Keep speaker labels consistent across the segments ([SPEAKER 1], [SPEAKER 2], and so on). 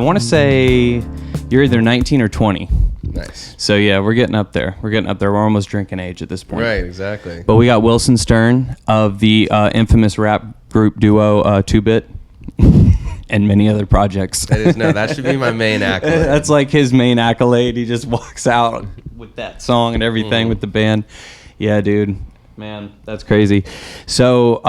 [SPEAKER 1] I want to say you're either 19 or 20.
[SPEAKER 2] Nice.
[SPEAKER 1] So yeah, we're getting up there. We're almost drinking age at this point.
[SPEAKER 2] Right, exactly.
[SPEAKER 1] But we got Wilson Stern of the infamous rap group duo 2 Bit and many other projects.
[SPEAKER 2] That should be my main accolade.
[SPEAKER 1] That's like his main accolade. He just walks out with that song and everything with the band. Yeah, dude. Man, that's crazy. So,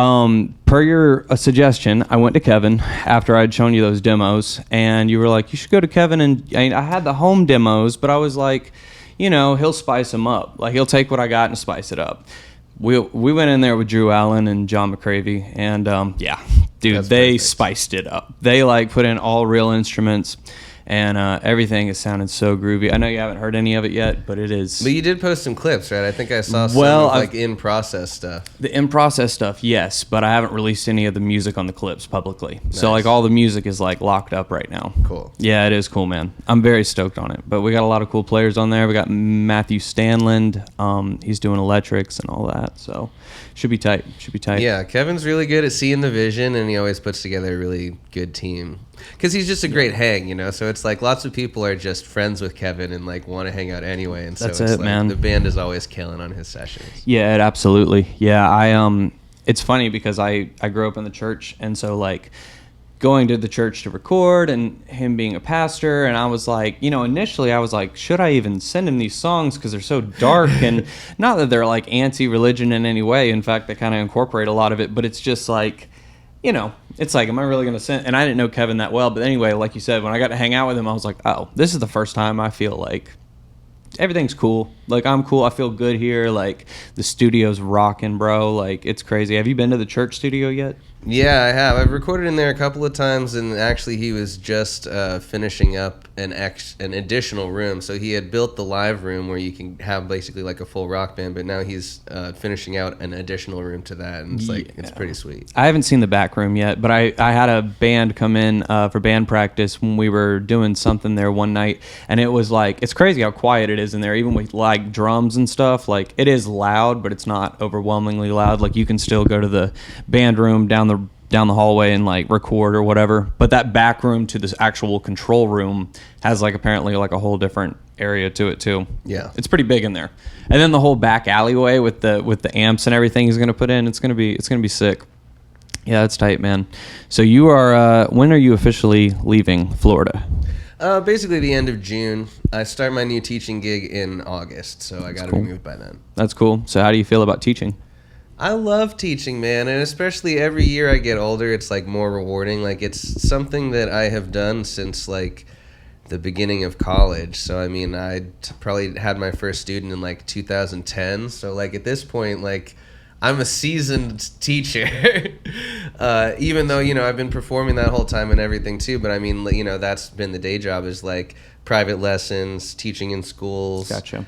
[SPEAKER 1] per your suggestion, I went to Kevin after I'd shown you those demos, and you were like, you should go to Kevin. And I had the home demos, but I was like, he'll spice them up. Like, he'll take what I got and spice it up. We went in there with Drew Allen and John McCravey, and dude,
[SPEAKER 2] That's
[SPEAKER 1] they
[SPEAKER 2] perfect.
[SPEAKER 1] spiced it up. They put in all real instruments, and everything is sounding so groovy. I know you haven't heard any of it yet, but it is.
[SPEAKER 2] But you did post some clips, right? I think I saw some in-process stuff.
[SPEAKER 1] The in-process stuff, yes, but I haven't released any of the music on the clips publicly. So
[SPEAKER 2] Nice.
[SPEAKER 1] all the music is locked up right now.
[SPEAKER 2] Cool.
[SPEAKER 1] Yeah, it is cool, man. I'm very stoked on it. But we got a lot of cool players on there. We got Matthew Stanland. He's doing electrics and all that. So should be tight.
[SPEAKER 2] Yeah, Kevin's really good at seeing the vision, and he always puts together a really good team. Because he's just a great hang, So it's like lots of people are just friends with Kevin and want to hang out anyway. And so
[SPEAKER 1] That's
[SPEAKER 2] it's
[SPEAKER 1] it, man.
[SPEAKER 2] The band is always killing on his sessions.
[SPEAKER 1] Yeah, absolutely. Yeah, it's funny because I grew up in the church, and so going to the church to record and him being a pastor, and I was initially I was like, should I even send him these songs because they're so dark? And not that they're anti-religion in any way. In fact, they kind of incorporate a lot of it, but it's just it's am I really going to send? And I didn't know Kevin that well, but anyway, like you said, when I got to hang out with him, I was like, oh, this is the first time I feel like everything's cool. I'm cool. I feel good here. The studio's rocking, bro. It's crazy. Have you been to the church studio yet?
[SPEAKER 2] Yeah, I have. I've recorded in there a couple of times, and actually he was just finishing up an additional room. So he had built the live room where you can have basically a full rock band, but now he's finishing out an additional room to that, and it's pretty sweet.
[SPEAKER 1] I haven't seen the back room yet, but I had a band come in for band practice when we were doing something there one night, and it was it's crazy how quiet it is in there, even with drums and stuff. It is loud, but it's not overwhelmingly loud. You can still go to the band room down the hallway and record or whatever, but that back room to this actual control room has apparently a whole different area to it too.
[SPEAKER 2] Yeah,
[SPEAKER 1] it's pretty big in there. And then the whole back alleyway with the amps and everything he's gonna put in, it's gonna be sick. Yeah, that's tight, man. So you are when are you officially leaving Florida?
[SPEAKER 2] Basically the end of June. I start my new teaching gig in August, so I got to be moved by then.
[SPEAKER 1] That's cool. So how do you feel about teaching?
[SPEAKER 2] I love teaching, man, and especially every year I get older, it's more rewarding. It's something that I have done since the beginning of college. So I mean, I probably had my first student in 2010. So at this point, I'm a seasoned teacher. Even though I've been performing that whole time and everything too. But I mean, that's been the day job is private lessons, teaching in schools.
[SPEAKER 1] Gotcha.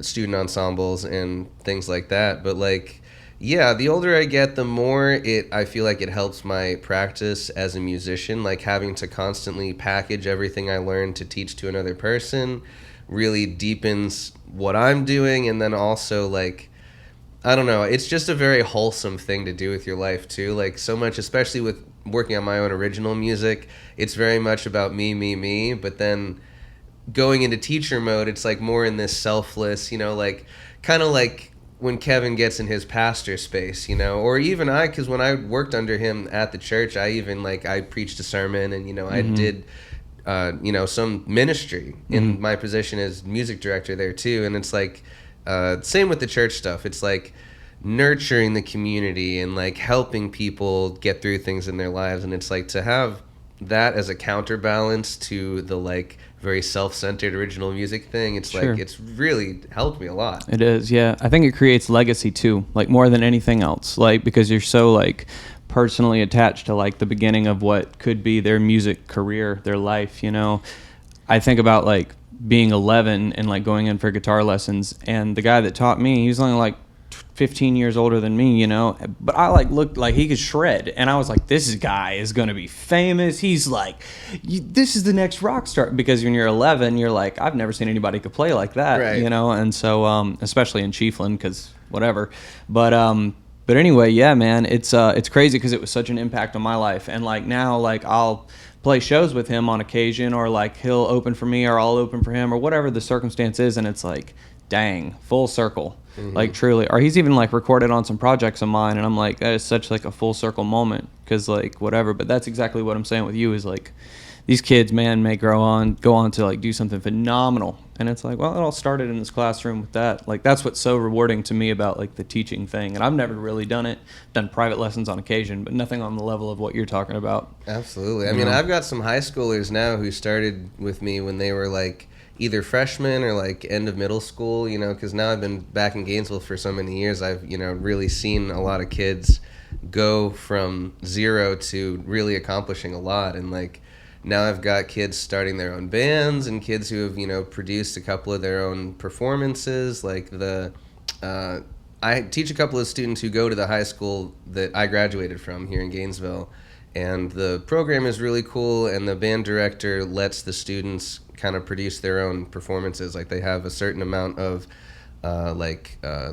[SPEAKER 2] Student ensembles and things like that. But the older I get, the more I feel it helps my practice as a musician. Having to constantly package everything I learn to teach to another person really deepens what I'm doing, and then also I don't know, it's just a very wholesome thing to do with your life too. So much, especially with working on my own original music, it's very much about me, but then going into teacher mode, it's more in this selfless, kind of when Kevin gets in his pastor space, or even because when I worked under him at the church, I even I preached a sermon, and I did some ministry in my position as music director there too. And it's same with the church stuff. It's nurturing the community and helping people get through things in their lives, and it's to have that as a counterbalance to the very self-centered original music thing. It's
[SPEAKER 1] Sure.
[SPEAKER 2] It's really helped me a lot.
[SPEAKER 1] It is, yeah. I think it creates legacy too, more than anything else. Because you're so personally attached to the beginning of what could be their music career, their life, I think about being 11 and going in for guitar lessons, and the guy that taught me, he was only 15 years older than me, but I looked like he could shred, and I was this guy is gonna be famous. He's this is the next rock star, because when you're 11 you're I've never seen anybody could play like that,
[SPEAKER 2] right.
[SPEAKER 1] And so especially in Chiefland, because whatever, but anyway, yeah, man, it's crazy because it was such an impact on my life, and now I'll play shows with him on occasion, or like he'll open for me or I'll open for him or whatever the circumstance is, and it's like, dang, full circle. Like truly. Or he's even like recorded on some projects of mine, and I'm like, that is such like a full circle moment, because like whatever. But that's exactly what I'm saying with you, is like these kids, man, may go on to like do something phenomenal, and it's like, well, it all started in this classroom with that. Like that's what's so rewarding to me about like the teaching thing. And I've never really done it, done private lessons on occasion, but nothing on the level of what you're talking about.
[SPEAKER 2] Absolutely. I mean, I've got some high schoolers now who started with me when they were like either freshmen or like end of middle school, you know, because now I've been back in Gainesville for so many years. I've, you know, really seen a lot of kids go from zero to really accomplishing a lot. And like now I've got kids starting their own bands and kids who have, you know, produced a couple of their own performances. Like I teach a couple of students who go to the high school that I graduated from here in Gainesville. And the program is really cool, and the band director lets the students kind of produce their own performances. Like they have a certain amount of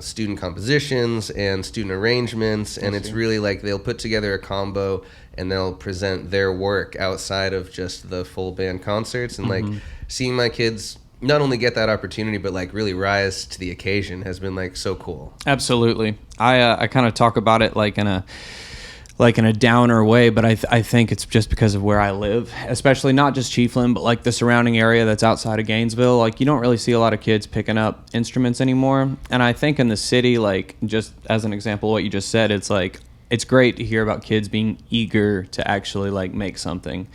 [SPEAKER 2] student compositions and student arrangements, and it's really like they'll put together a combo and they'll present their work outside of just the full band concerts. And like seeing my kids not only get that opportunity but like really rise to the occasion has been like so cool.
[SPEAKER 1] Absolutely. I kind of talk about it like in a downer way, but I think it's just because of where I live, especially not just Chiefland, but like the surrounding area that's outside of Gainesville. Like you don't really see a lot of kids picking up instruments anymore. And I think in the city, like just as an example, what you just said, it's like, it's great to hear about kids being eager to actually like make something.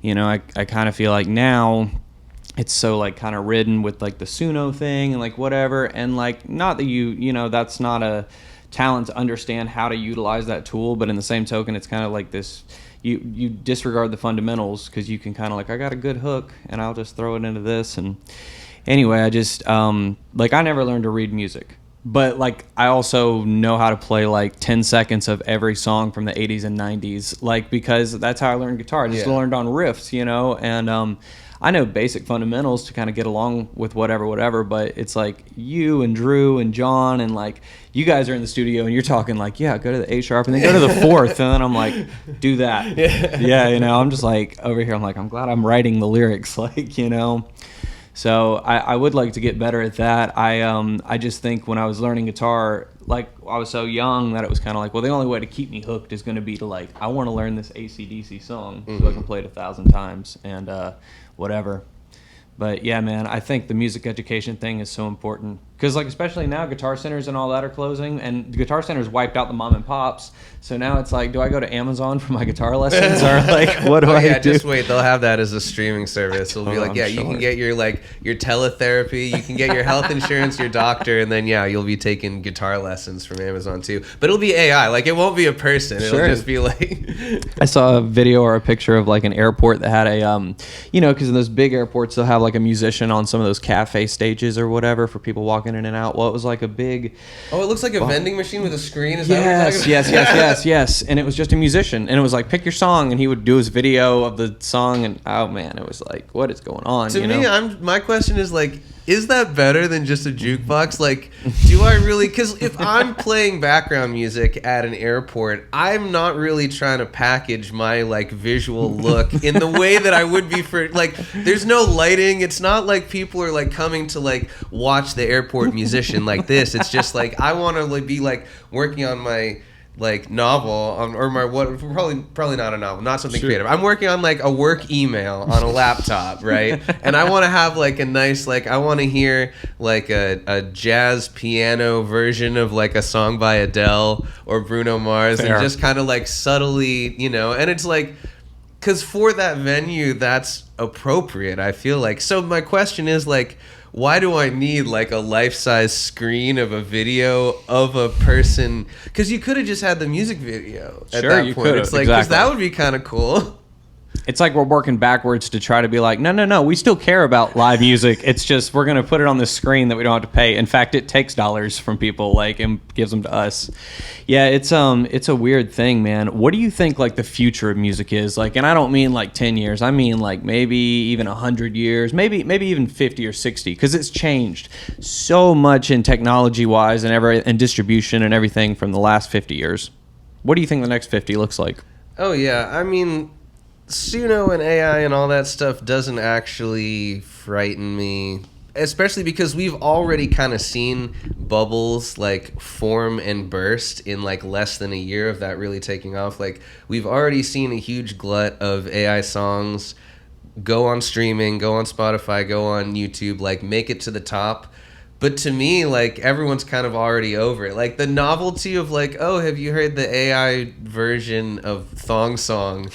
[SPEAKER 1] You know, I kind of feel like now it's so like kind of ridden with like the Suno thing and like whatever. And like, not that you know, that's not a talent to understand how to utilize that tool, but in the same token, it's kind of like this, you disregard the fundamentals, because you can kind of like, I got a good hook and I'll just throw it into this. And anyway, I just like I never learned to read music, but like I also know how to play like 10 seconds of every song from the 80s and 90s, like because that's how I learned guitar. I just learned on riffs, you know. And I know basic fundamentals to kind of get along with whatever, but it's like you and Drew and John and like you guys are in the studio and you're talking like, yeah, go to the A sharp and then go to the fourth. And then I'm like, do that. Yeah, you know, I'm just like over here, I'm like, I'm glad I'm writing the lyrics, like, you know. So I would like to get better at that. I just think when I was learning guitar, like I was so young that it was kind of like, well, the only way to keep me hooked is going to be to like, I want to learn this AC/DC song so I can play it 1,000 times and whatever. But yeah, man, I think the music education thing is so important, because like especially now Guitar Centers and all that are closing, and Guitar Centers wiped out the mom and pops. So now it's like, do I go to Amazon for my guitar lessons, or like what do I do?
[SPEAKER 2] Just wait, they'll have that as a streaming service. It'll be like, yeah, you can get your like your teletherapy, you can get your health insurance, your doctor, and then yeah, you'll be taking guitar lessons from Amazon too. But it'll be AI, like it won't be a person. It'll just be like
[SPEAKER 1] I saw a video or a picture of like an airport that had a you know, because in those big airports they'll have like a musician on some of those cafe stages or whatever for people walking in and out. Well, it was like a big...
[SPEAKER 2] Oh, it looks like a vending machine with a screen? Is
[SPEAKER 1] yes,
[SPEAKER 2] that what you're talking about?
[SPEAKER 1] yes. And it was just a musician. And it was like, pick your song. And he would do his video of the song. And oh, man, it was like, what is going on?
[SPEAKER 2] To me, my question is like, is that better than just a jukebox? Like, do I really... Because if I'm playing background music at an airport, I'm not really trying to package my, like, visual look in the way that I would be for... Like, there's no lighting. It's not like people are, like, coming to, like, watch the airport musician like this. It's just, like, I want to like, be, like, working on my... like novel or my probably not a novel, not something creative. I'm working on like a work email on a laptop, right? And I want to have like a nice, like I want to hear like a jazz piano version of like a song by Adele or Bruno Mars. Fair. And just kind of like subtly, you know. And it's like, because for that venue that's appropriate, I feel like. So my question is like, why do I need like a life-size screen of a video of a person? Because you could have just had the music video at that point. It's like, because that would be kind of cool.
[SPEAKER 1] It's like we're working backwards to try to be like, no, we still care about live music. It's just we're going to put it on this screen that we don't have to pay. In fact, it takes dollars from people like and gives them to us. Yeah, it's a weird thing, man. What do you think like the future of music is? Like, and I don't mean like 10 years. I mean like maybe even 100 years, maybe even 50 or 60, because it's changed so much in technology-wise and distribution and everything from the last 50 years. What do you think the next 50 looks like?
[SPEAKER 2] Oh, yeah. I mean... Suno and AI and all that stuff doesn't actually frighten me, especially because we've already kind of seen bubbles like form and burst in like less than a year of that really taking off. Like we've already seen a huge glut of AI songs go on streaming, go on Spotify, go on YouTube, like make it to the top. But to me, like, everyone's kind of already over it. Like, the novelty of, like, oh, have you heard the AI version of Thong Song?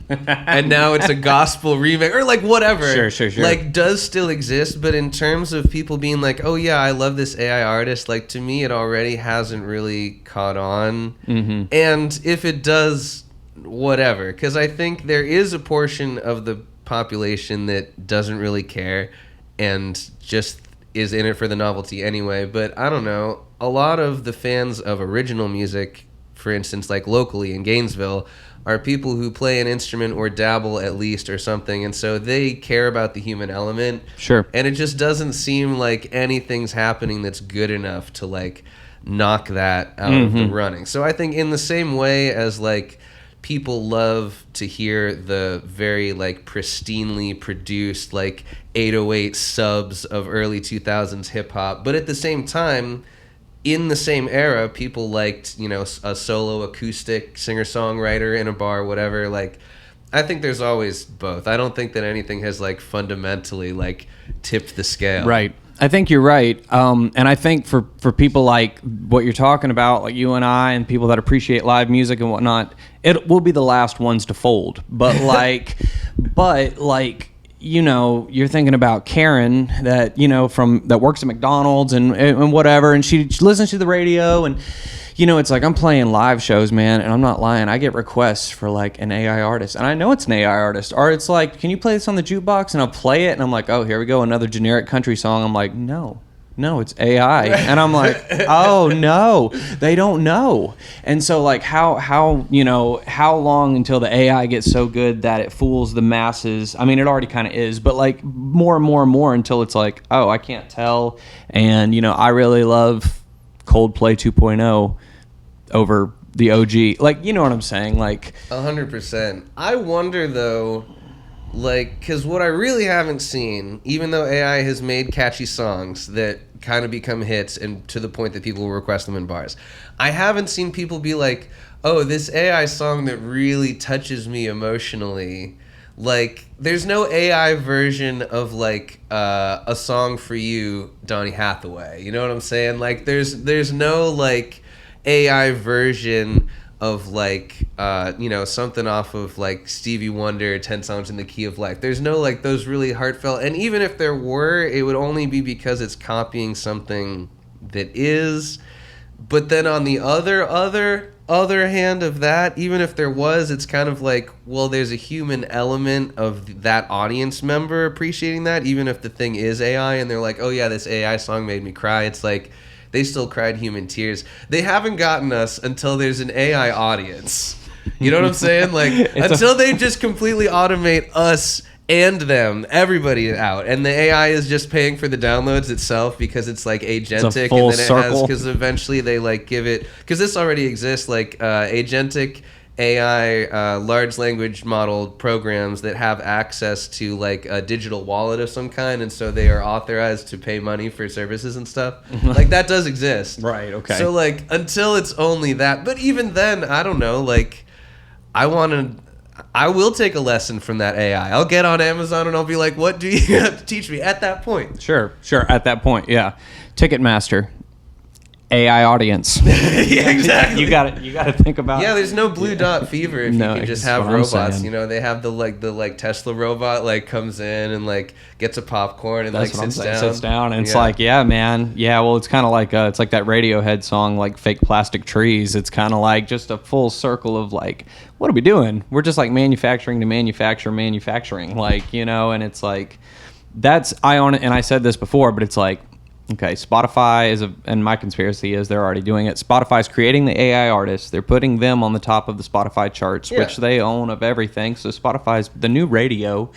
[SPEAKER 2] And now it's a gospel remake, or, like, whatever.
[SPEAKER 1] Sure.
[SPEAKER 2] Like, does still exist, but in terms of people being like, oh, yeah, I love this AI artist, like, to me, it already hasn't really caught on.
[SPEAKER 1] Mm-hmm.
[SPEAKER 2] And if it does, whatever. Because I think there is a portion of the population that doesn't really care and just is in it for the novelty anyway. But I don't know, a lot of the fans of original music, for instance, like locally in Gainesville, are people who play an instrument or dabble at least or something, and so they care about the human element.
[SPEAKER 1] Sure.
[SPEAKER 2] And it just doesn't seem like anything's happening that's good enough to like knock that out of the running. So I think in the same way as like people love to hear the very like pristinely produced like 808 subs of early 2000s hip hop, but at the same time, in the same era, people liked, you know, a solo acoustic singer-songwriter in a bar, whatever. Like, I think there's always both. I don't think that anything has like fundamentally like tipped the scale.
[SPEAKER 1] Right. I think you're right. And I think for people like what you're talking about, like you and I and people that appreciate live music and whatnot, it will be the last ones to fold. But like, you know, you're thinking about Karen that, you know, that works at McDonald's and whatever. And she listens to the radio and, you know, it's like I'm playing live shows, man, and I'm not lying. I get requests for like an AI artist, and I know it's an AI artist. Or it's like, can you play this on the jukebox? And I'll play it, and I'm like, oh, here we go, another generic country song. I'm like, no, it's AI, and I'm like, oh no, they don't know. And so like, how you know, how long until the AI gets so good that it fools the masses? I mean, it already kind of is, but like more and more and more until it's like, oh, I can't tell. And you know, I really love Coldplay 2.0 over the OG. Like, you know what I'm saying? Like
[SPEAKER 2] 100%. I wonder though, like, because what I really haven't seen, even though AI has made catchy songs that kind of become hits and to the point that people will request them in bars, I haven't seen people be like, oh, this AI song that really touches me emotionally. Like, there's no AI version of like a song for you, Donny Hathaway. You know what I'm saying? Like, there's no like AI version of like you know, something off of like Stevie Wonder, 10 Songs in the Key of Life. There's no like those really heartfelt, and even if there were, it would only be because it's copying something that is. But then on the other hand of that, even if there was, it's kind of like, well, there's a human element of that audience member appreciating that, even if the thing is AI and they're like, oh yeah, this AI song made me cry. It's like, they still cried human tears. They haven't gotten us until there's an AI audience. You know what I'm saying? Like, until they just completely automate us and them, everybody out. And the AI is just paying for the downloads itself because it's like agentic.
[SPEAKER 1] It's a full
[SPEAKER 2] and then
[SPEAKER 1] circle.
[SPEAKER 2] it has, because eventually they like give it, because this already exists, like agentic AI large language model programs that have access to like a digital wallet of some kind, and so they are authorized to pay money for services and stuff. Like, that does exist.
[SPEAKER 1] Right, okay.
[SPEAKER 2] So like, until it's only that, but even then, I don't know, like, I will take a lesson from that AI. I'll get on Amazon and I'll be like, what do you have to teach me at that point?
[SPEAKER 1] Sure, at that point, yeah. Ticketmaster, AI audience.
[SPEAKER 2] Yeah, exactly.
[SPEAKER 1] You got to think about.
[SPEAKER 2] Yeah, there's no blue dot fever if
[SPEAKER 1] No,
[SPEAKER 2] you can just
[SPEAKER 1] that's
[SPEAKER 2] have
[SPEAKER 1] what I'm
[SPEAKER 2] robots.
[SPEAKER 1] saying.
[SPEAKER 2] You know, they have the Tesla robot like comes in and like gets a popcorn and
[SPEAKER 1] That's
[SPEAKER 2] like
[SPEAKER 1] what I'm
[SPEAKER 2] sits
[SPEAKER 1] saying.
[SPEAKER 2] down.
[SPEAKER 1] Sits down, and it's like, yeah, man, yeah. Well, it's kind of like it's like that Radiohead song, like "Fake Plastic Trees." It's kind of like just a full circle of like, what are we doing? We're just like manufacturing to manufacturing, like, you know. And it's like, that's and I said this before, but it's like, okay, Spotify and my conspiracy is they're already doing it. Spotify's creating the AI artists. They're putting them on the top of the Spotify charts, which they own of everything. So Spotify's the new radio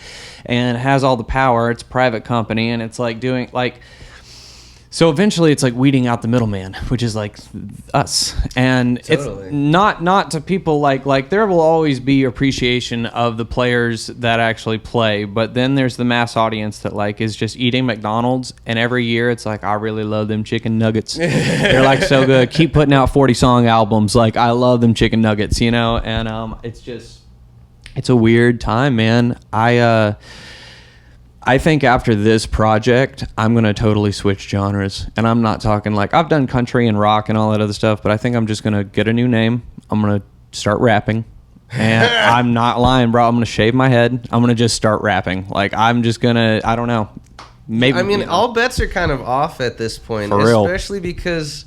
[SPEAKER 1] and has all the power. It's a private company, and it's like doing like, So eventually it's like weeding out the middleman, which is like us. And
[SPEAKER 2] Totally.
[SPEAKER 1] it's not to people like there will always be appreciation of the players that actually play, but then there's the mass audience that like is just eating McDonald's, and every year it's like, I really love them chicken nuggets. They're like so good. Keep putting out 40 song albums. Like, I love them chicken nuggets, you know? And it's a weird time, man. I think after this project, I'm going to totally switch genres. And I'm not talking like, I've done country and rock and all that other stuff, but I think I'm just going to get a new name. I'm going to start rapping. And I'm not lying, bro. I'm going to shave my head. I'm going to just start rapping. Like, I'm just going to, I don't know. Maybe.
[SPEAKER 2] I mean,
[SPEAKER 1] you know,
[SPEAKER 2] all bets are kind of off at this point.
[SPEAKER 1] For real.
[SPEAKER 2] Especially because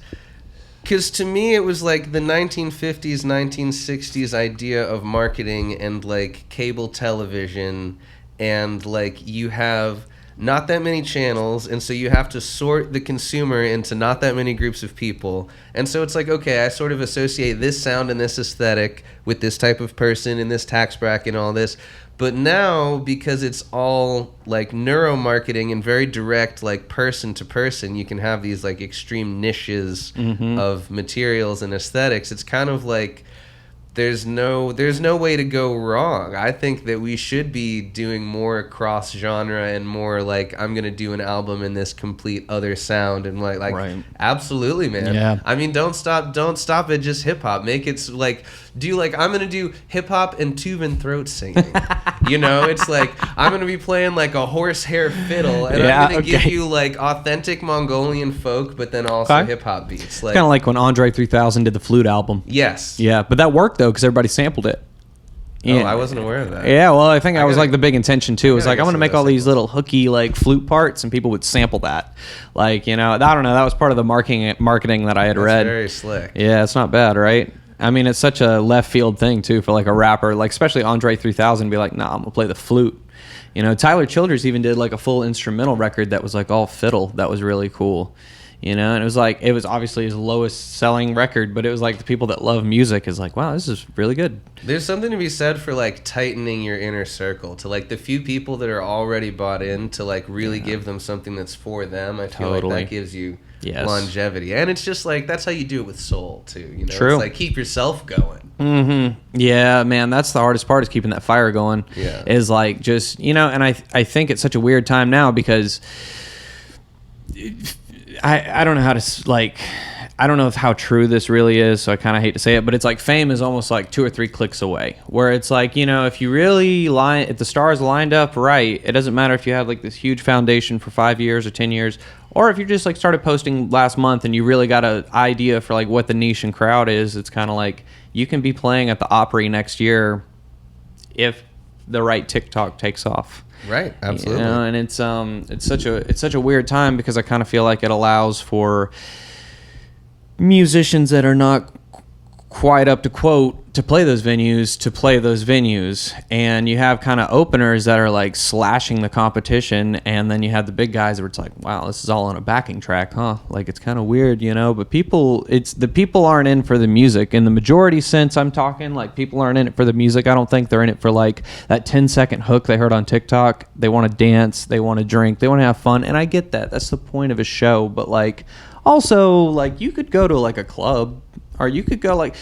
[SPEAKER 2] to me it was like the 1950s, 1960s idea of marketing and like cable television, and like you have not that many channels, and so you have to sort the consumer into not that many groups of people. And so it's like, okay, I sort of associate this sound and this aesthetic with this type of person in this tax bracket and all this. But now, because it's all like neuromarketing and very direct, like person to person, you can have these like extreme niches of materials and aesthetics. It's kind of like there's no way to go wrong. I think that we should be doing more cross genre and more like, I'm gonna do an album in this complete other sound, and like
[SPEAKER 1] Right.
[SPEAKER 2] Absolutely, man.
[SPEAKER 1] Yeah.
[SPEAKER 2] I mean, don't stop at just hip hop. Make it like, do like, I'm gonna do hip hop and Tuvan throat singing. You know, it's like, I'm gonna be playing like a horsehair fiddle, and
[SPEAKER 1] Yeah,
[SPEAKER 2] I'm gonna give
[SPEAKER 1] okay.
[SPEAKER 2] you like authentic Mongolian folk, but then also
[SPEAKER 1] Okay.
[SPEAKER 2] hip hop beats. Like,
[SPEAKER 1] kind of like when Andre 3000 did the flute album.
[SPEAKER 2] yes.
[SPEAKER 1] Yeah, but that worked though because everybody sampled it.
[SPEAKER 2] Oh, I wasn't aware of that.
[SPEAKER 1] Yeah, well, I think that was
[SPEAKER 2] gotta-
[SPEAKER 1] like the big intention too. It was
[SPEAKER 2] gotta
[SPEAKER 1] like,
[SPEAKER 2] get
[SPEAKER 1] I'm gonna
[SPEAKER 2] some of
[SPEAKER 1] make
[SPEAKER 2] those
[SPEAKER 1] all these
[SPEAKER 2] samples.
[SPEAKER 1] little hooky like flute parts, and people would sample that. Like, you know, I don't know. That was part of the marketing that I had
[SPEAKER 2] That's
[SPEAKER 1] read.
[SPEAKER 2] very slick.
[SPEAKER 1] Yeah, it's not bad, right? I mean, it's such a left field thing too for like a rapper, like especially Andre 3000, be like, nah, I'm gonna play the flute. You know, Tyler Childers even did like a full instrumental record that was like all fiddle. That was really cool. You know, and it was obviously his lowest selling record, but it was like the people that love music is like, wow, this is really good.
[SPEAKER 2] There's something to be said for like tightening your inner circle to like the few people that are already bought in, to like really give them something that's for them. I feel
[SPEAKER 1] Totally.
[SPEAKER 2] like that gives you
[SPEAKER 1] Yes.
[SPEAKER 2] longevity, and it's just like, that's how you do it with soul too. You know,
[SPEAKER 1] True.
[SPEAKER 2] It's like, keep yourself going.
[SPEAKER 1] Mm-hmm. Yeah, man, that's the hardest part, is keeping that fire going.
[SPEAKER 2] Yeah.
[SPEAKER 1] Is like, just, you know, and I think it's such a weird time now because I don't know how to like, I don't know how true this really is, so I kind of hate to say it, but it's like fame is almost like 2 or 3 clicks away, where it's like, you know, if you really if the stars lined up right, it doesn't matter if you have like this huge foundation for 5 years or 10 years, or if you just like started posting last month and you really got an idea for like what the niche and crowd is. It's kind of like you can be playing at the Opry next year if the right TikTok takes off.
[SPEAKER 2] Right. Absolutely.
[SPEAKER 1] You know, and it's such a weird time because I kind of feel like it allows for musicians that are not quite up to quote to play those venues, and you have kind of openers that are like slashing the competition, and then you have the big guys where it's like, wow, this is all on a backing track, huh? Like, it's kind of weird, you know. But people aren't in for the music in the majority sense. I'm talking like, people aren't in it for the music. I don't think they're in it for like that 10-second hook they heard on TikTok. They want to dance, they want to drink, they want to have fun, and I get that. That's the point of a show. But like, also, like, you could go to like a club, or you could go like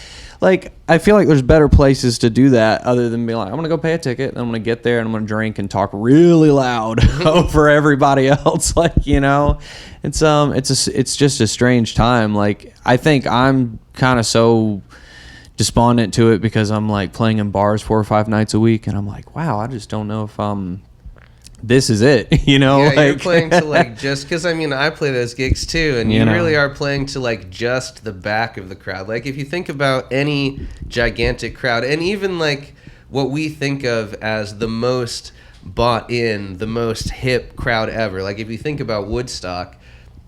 [SPEAKER 1] I feel like there's better places to do that other than being like, I'm gonna go pay a ticket and I'm gonna get there and I'm gonna drink and talk really loud over everybody else. Like, you know, it's just a strange time. Like, I think I'm kind of so despondent to it because I'm like playing in bars 4 or 5 nights a week, and I'm like, wow, I just don't know if this is it, you know?
[SPEAKER 2] Yeah,
[SPEAKER 1] like,
[SPEAKER 2] you're playing to like, just because I mean, I play those gigs too, and you
[SPEAKER 1] know.
[SPEAKER 2] really are playing to like just the back of the crowd. Like, if you think about any gigantic crowd, and even like what we think of as the most bought in, the most hip crowd ever, like if you think about Woodstock,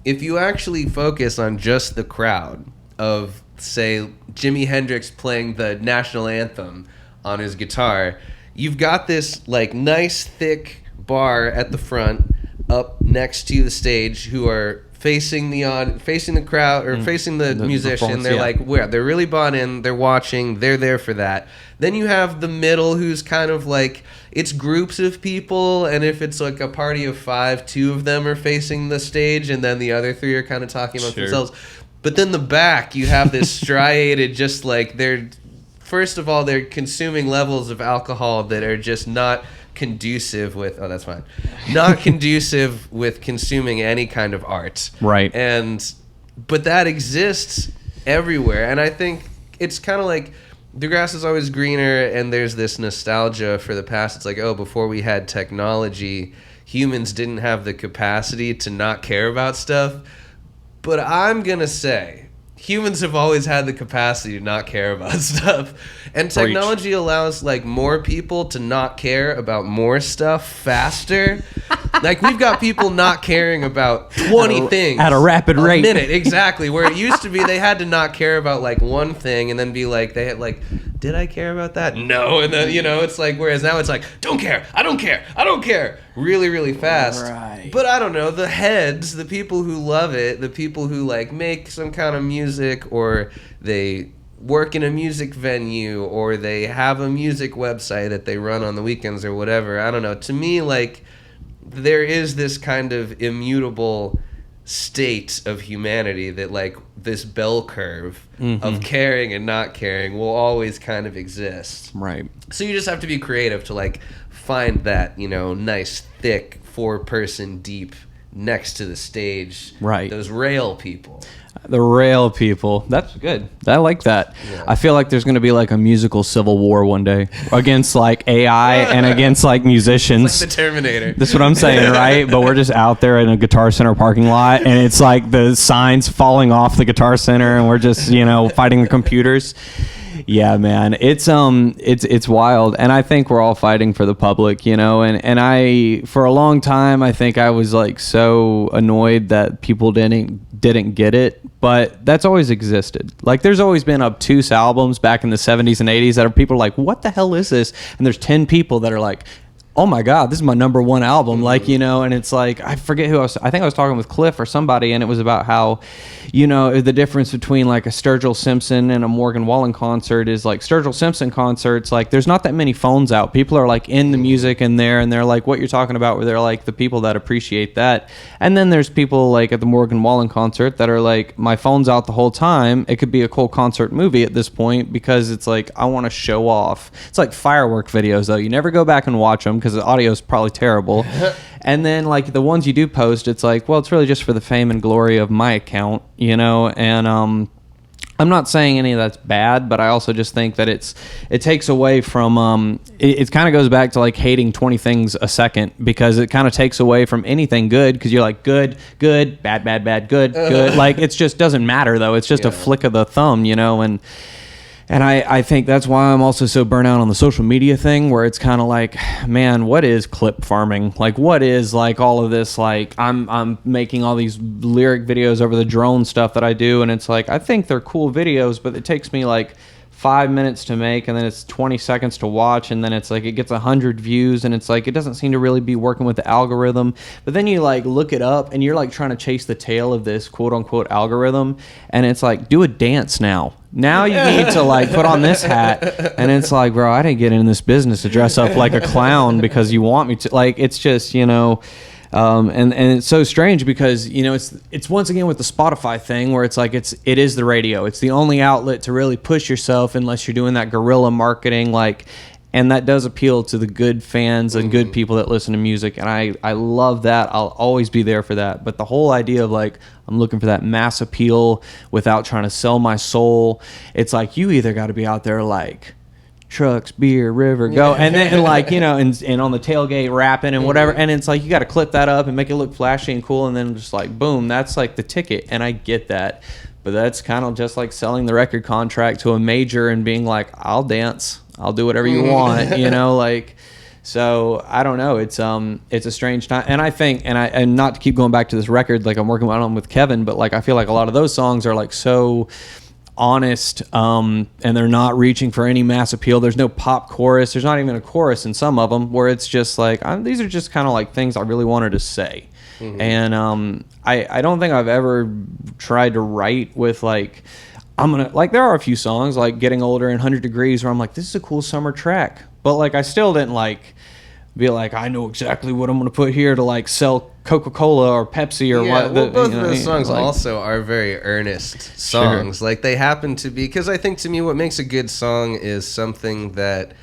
[SPEAKER 2] if you actually focus on just the crowd of, say, Jimi Hendrix playing the national anthem on his guitar, you've got this like nice thick bar at the front up next to the stage who are facing the crowd or facing the musician. They're like, where they're really bought in, they're watching, they're there for that. Then you have the middle, who's kind of like, it's groups of people, and if it's like a party of 5, 2 of them are facing the stage, and then the other 3 are kind of talking amongst themselves. But then the back, you have this striated, just like first of all, they're consuming levels of alcohol that are just not conducive with not conducive with consuming any kind of art,
[SPEAKER 1] right?
[SPEAKER 2] But that exists everywhere, and I think it's kind of like the grass is always greener, and there's this nostalgia for the past. It's like, oh, before we had technology, humans didn't have the capacity to not care about stuff. But I'm gonna say humans have always had the capacity to not care about stuff, and technology allows like more people to not care about more stuff faster. Like, we've got people not caring about 20 things
[SPEAKER 1] at a rapid rate,
[SPEAKER 2] minute, exactly, where it used to be they had to not care about like one thing and then be like, they had like, did I care about that? No. And then, it's like, whereas now it's like, don't care, I don't care, really, really fast.
[SPEAKER 1] Right.
[SPEAKER 2] But I don't know, the heads, the people who love it, the people who like make some kind of music, or they work in a music venue, or they have a music website that they run on the weekends or whatever. I don't know. To me, like, there is this kind of immutable state of humanity that, like, this bell curve of caring and not caring will always kind of exist.
[SPEAKER 1] Right.
[SPEAKER 2] So you just have to be creative to, like, find that, nice, thick, 4-person deep next to the stage.
[SPEAKER 1] Right.
[SPEAKER 2] Those rail people.
[SPEAKER 1] The rail people. That's good. I like that. Yeah. I feel like there's going to be like a musical civil war one day against like AI and against like musicians.
[SPEAKER 2] It's like the Terminator.
[SPEAKER 1] That's what I'm saying, right? But we're just out there in a Guitar Center parking lot, and it's like the signs falling off the Guitar Center, and we're just, fighting the computers. Yeah, man, it's wild, and I think we're all fighting for the public, and I, for a long time, I think I was like so annoyed that people didn't get it, but that's always existed. Like, there's always been obtuse albums back in the 70s and 80s that are people are like, what the hell is this? And there's 10 people that are like, oh my God, this is my number one album. Like, and it's like, I forget who I think I was talking with Cliff or somebody, and it was about how, the difference between like a Sturgill Simpson and a Morgan Wallen concert is like Sturgill Simpson concerts, like there's not that many phones out. People are like in the music and they're like what you're talking about, where they're like the people that appreciate that. And then there's people like at the Morgan Wallen concert that are like, my phone's out the whole time. It could be a cool concert movie at this point, because it's like, I want to show off. It's like firework videos though. You never go back and watch them because the audio is probably terrible. And then like the ones you do post, it's like, well, it's really just for the fame and glory of my account, and I'm not saying any of that's bad, but I also just think that it takes away from it kind of goes back to like hating 20 things a second, because it kind of takes away from anything good, because you're like good, bad, good. Like, it just doesn't matter though. It's just a flick of the thumb, and I think that's why I'm also so burnt out on the social media thing, where it's kind of like, man, what is clip farming? Like, what is like all of this? Like, I'm making all these lyric videos over the drone stuff that I do, and it's like, I think they're cool videos, but it takes me like 5 minutes to make, and then it's 20 seconds to watch, and then it's like it gets 100 views, and it's like it doesn't seem to really be working with the algorithm. But then you like look it up, and you're like trying to chase the tail of this quote unquote algorithm, and it's like, do a dance now. Now you need to like put on this hat, and it's like, bro, I didn't get in this business to dress up like a clown because you want me to. Like, it's just, and it's so strange because, it's once again with the Spotify thing, where it's like it is the radio. It's the only outlet to really push yourself, unless you're doing that guerrilla marketing, like, and that does appeal to the good fans and good people that listen to music, and I love that. I'll always be there for that. But the whole idea of like, I'm looking for that mass appeal without trying to sell my soul, it's like, you either got to be out there like trucks, beer, river, go, and then like, and on the tailgate rapping and whatever, and it's like, you got to clip that up and make it look flashy and cool, and then just like, boom, that's like the ticket. And I get that, but that's kind of just like selling the record contract to a major and being like, I'll dance, I'll do whatever you want, like. So I don't know. It's a strange time, and I think, and not to keep going back to this record, like I'm working on with Kevin, but like I feel like a lot of those songs are like so honest, and they're not reaching for any mass appeal. There's no pop chorus. There's not even a chorus in some of them, where it's just like, these are just kind of like things I really wanted to say. And I don't think I've ever tried to write with like, I'm gonna, like, there are a few songs like Getting Older and 100 Degrees where I'm like, this is a cool summer track, but like I still didn't like be like, I know exactly what I'm gonna put here to like sell Coca-Cola or Pepsi or what.
[SPEAKER 2] Well, both
[SPEAKER 1] you
[SPEAKER 2] of
[SPEAKER 1] know,
[SPEAKER 2] those songs
[SPEAKER 1] like,
[SPEAKER 2] also are very earnest songs. Like, they happen to be, because I think to me what makes a good song is something that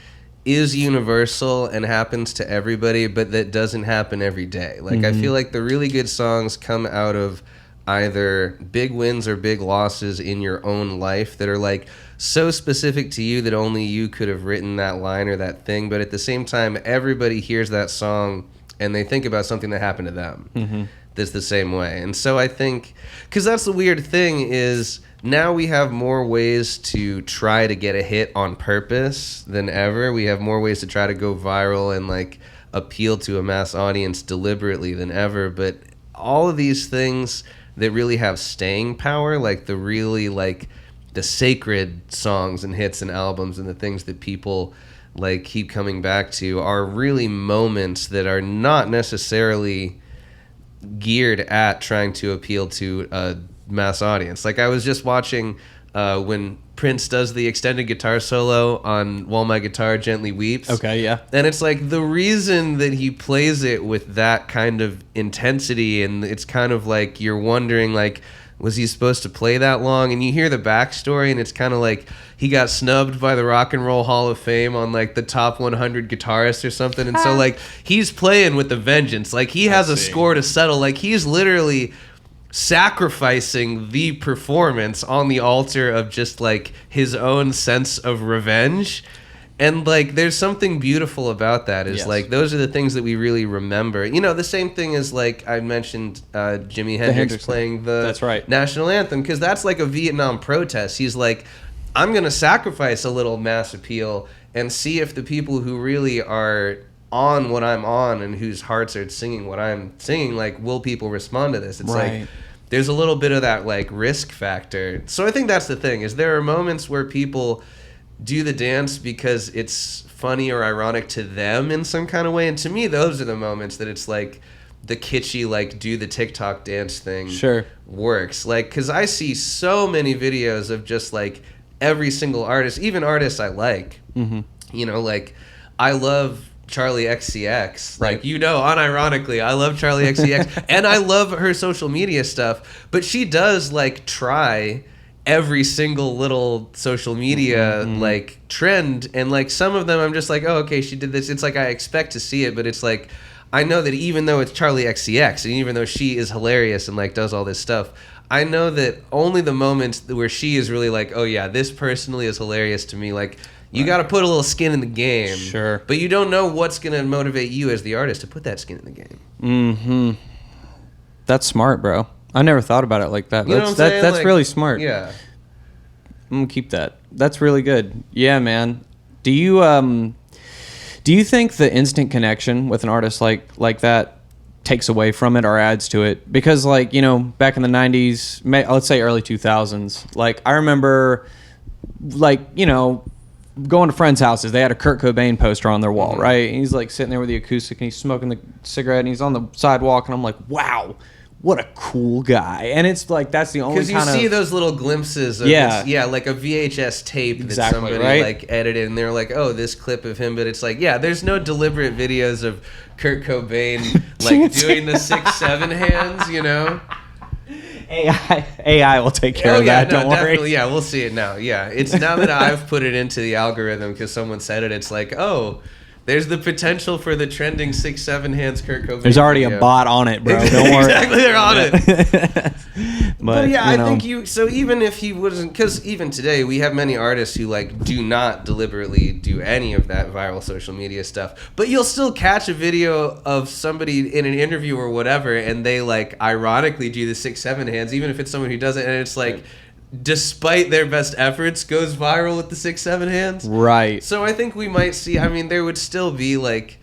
[SPEAKER 2] is universal and happens to everybody, but that doesn't happen every day. Like, I feel like the really good songs come out of either big wins or big losses in your own life that are like so specific to you that only you could have written that line or that thing, but at the same time everybody hears that song and they think about something that happened to them that's the same way. And so I think, because that's the weird thing, is now we have more ways to try to get a hit on purpose than ever. We have more ways to try to go viral and like appeal to a mass audience deliberately than ever, but all of these things that really have staying power, like the really like the sacred songs and hits and albums and the things that people like keep coming back to, are really moments that are not necessarily geared at trying to appeal to a mass audience. Like, I was just watching when Prince does the extended guitar solo on While My Guitar Gently Weeps.
[SPEAKER 1] Okay, yeah.
[SPEAKER 2] And it's like the reason that he plays it with that kind of intensity, and it's kind of like you're wondering, like, was he supposed to play that long? And you hear the backstory, and it's kind of like he got snubbed by the Rock and Roll Hall of Fame on like the top 100 guitarists or something. And so like he's playing with a vengeance. Like, he has a score to settle. Like, he's literally sacrificing the performance on the altar of just like his own sense of revenge. And like there's something beautiful about that, is like those are the things that we really remember. You know, the same thing as like I mentioned Jimi Hendrix playing the
[SPEAKER 1] That's right.
[SPEAKER 2] national anthem, because that's like a Vietnam protest. He's like, I'm going to sacrifice a little mass appeal and see if the people who really are on what I'm on and whose hearts are singing what I'm singing, like, will people respond to this? It's like there's a little bit of that like risk factor. So I think that's the thing, is there are moments where people do the dance because it's funny or ironic to them in some kind of way, and to me those are the moments that it's like the kitschy like do the TikTok dance thing works. Like, because I see so many videos of just like every single artist, even artists I like, you know, like I love Charlie XCX, like, you know, unironically I love Charlie XCX and I love her social media stuff, but she does like try every single little social media like trend, and like some of them I'm just like, oh, okay, she did this. It's like I expect to see it, but it's like I know that even though it's Charlie XCX and even though she is hilarious and like does all this stuff, I know that only the moments where she is really like, oh yeah, this personally is hilarious to me, like you got to put a little skin in the game.
[SPEAKER 1] Sure.
[SPEAKER 2] But you don't know what's going to motivate you as the artist to put that skin in the game.
[SPEAKER 1] That's smart, bro. I never thought about it like that.
[SPEAKER 2] You know what I'm saying?
[SPEAKER 1] That's
[SPEAKER 2] like,
[SPEAKER 1] really smart.
[SPEAKER 2] Yeah.
[SPEAKER 1] I'm gonna keep that. That's really good. Yeah, man. Do you think the instant connection with an artist like that takes away from it or adds to it? Because like, you know, back in the 90s, let's say early 2000s, like I remember like, you know, going to friends' houses, they had a Kurt Cobain poster on their wall, right? And he's like sitting there with the acoustic and he's smoking the cigarette and he's on the sidewalk and I'm like, wow, what a cool guy. And it's like, that's the only kind of...
[SPEAKER 2] Because you see those little glimpses of like a VHS tape that somebody like edited and they're like, oh, this clip of him, but it's like, yeah, there's no deliberate videos of Kurt Cobain like doing the 6-7 hands, you know?
[SPEAKER 1] AI will take care of that. Don't worry.
[SPEAKER 2] Definitely, yeah, we'll see it now. Yeah, it's now that I've put it into the algorithm because someone said it. It's like, oh, there's the potential for the trending 6-7 hands Kurt Cobain.
[SPEAKER 1] There's already a bot on it, bro. Don't worry.
[SPEAKER 2] Exactly, they're on it. but yeah,
[SPEAKER 1] you know.
[SPEAKER 2] I think you. So even if he wasn't, because even today we have many artists who like do not deliberately do any of that viral social media stuff, but you'll still catch a video of somebody in an interview or whatever, and they like ironically do the 6-7 hands, even if it's someone who doesn't, and it's like, despite their best efforts, goes viral with the 6-7 hands.
[SPEAKER 1] Right.
[SPEAKER 2] So I think we might see, I mean, there would still be like,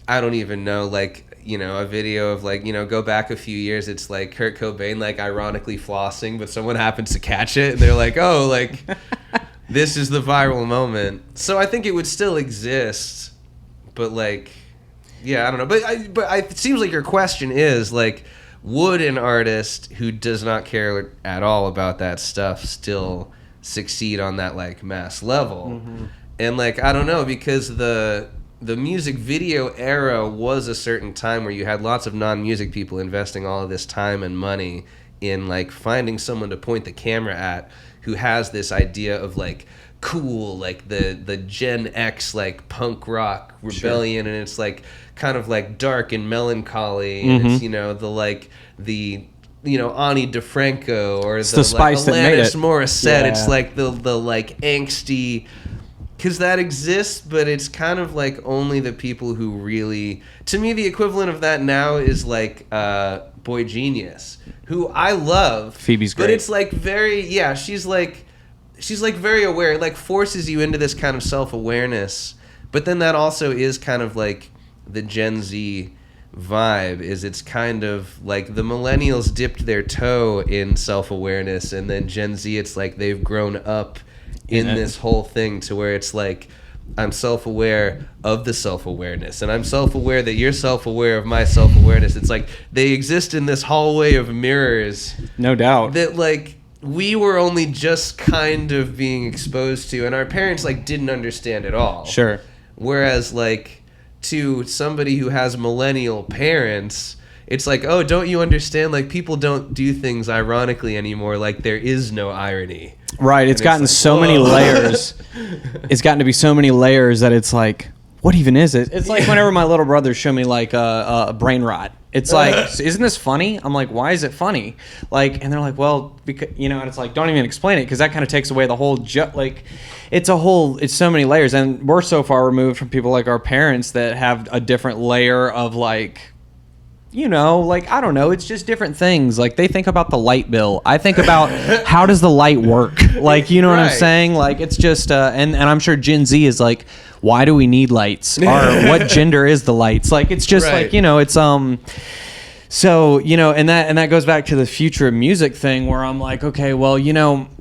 [SPEAKER 2] I don't even know, like a video of like, go back a few years, it's like Kurt Cobain like ironically flossing, but someone happens to catch it and they're like, oh, like this is the viral moment. So I think it would still exist, but like, yeah, I don't know. But it seems like your question is like, would an artist who does not care at all about that stuff still succeed on that like mass level? Mm-hmm. And like, I don't know, because the music video era was a certain time where you had lots of non-music people investing all of this time and money in like finding someone to point the camera at who has this idea of like cool, like the Gen X like punk rock rebellion. Sure. And it's like kind of like dark and melancholy, and it's the Ani DeFranco or
[SPEAKER 1] the spice
[SPEAKER 2] like
[SPEAKER 1] that made it.
[SPEAKER 2] Morissette. Yeah. It's like the like angsty. Because that exists, but it's kind of like only the people who really... To me, the equivalent of that now is like Boy Genius, who I love.
[SPEAKER 1] Phoebe's great.
[SPEAKER 2] But it's like very... Yeah, she's like very aware. It like forces you into this kind of self-awareness. But then that also is kind of like the Gen Z vibe, is it's kind of like the millennials dipped their toe in self-awareness, and then Gen Z, it's like they've grown up in this whole thing to where it's like, I'm self-aware of the self-awareness, and I'm self-aware that you're self-aware of my self-awareness. It's like they exist in this hallway of mirrors.
[SPEAKER 1] No doubt.
[SPEAKER 2] That like we were only just kind of being exposed to, and our parents like didn't understand at all.
[SPEAKER 1] Sure.
[SPEAKER 2] Whereas like to somebody who has millennial parents, it's like, oh, don't you understand? Like people don't do things ironically anymore. Like there is no irony.
[SPEAKER 1] Right, it's gotten like, so many layers. It's gotten to be so many layers that it's like, what even is it? It's like whenever my little brothers show me like a brain rot. It's like, isn't this funny? I'm like, why is it funny? Like, and they're like, well, because and it's like, don't even explain it, because that kind of takes away the whole like, it's so many layers, and we're so far removed from people like our parents that have a different layer of like. Like, I don't know, it's just different things. Like, they think about the light bill. I think about how does the light work? Like, you know what I'm saying? Like, it's just, and I'm sure Gen Z is like, why do we need lights? Or what gender is the lights? Like, it's just like, it's, so, and that goes back to the future of music thing where I'm like, okay, well,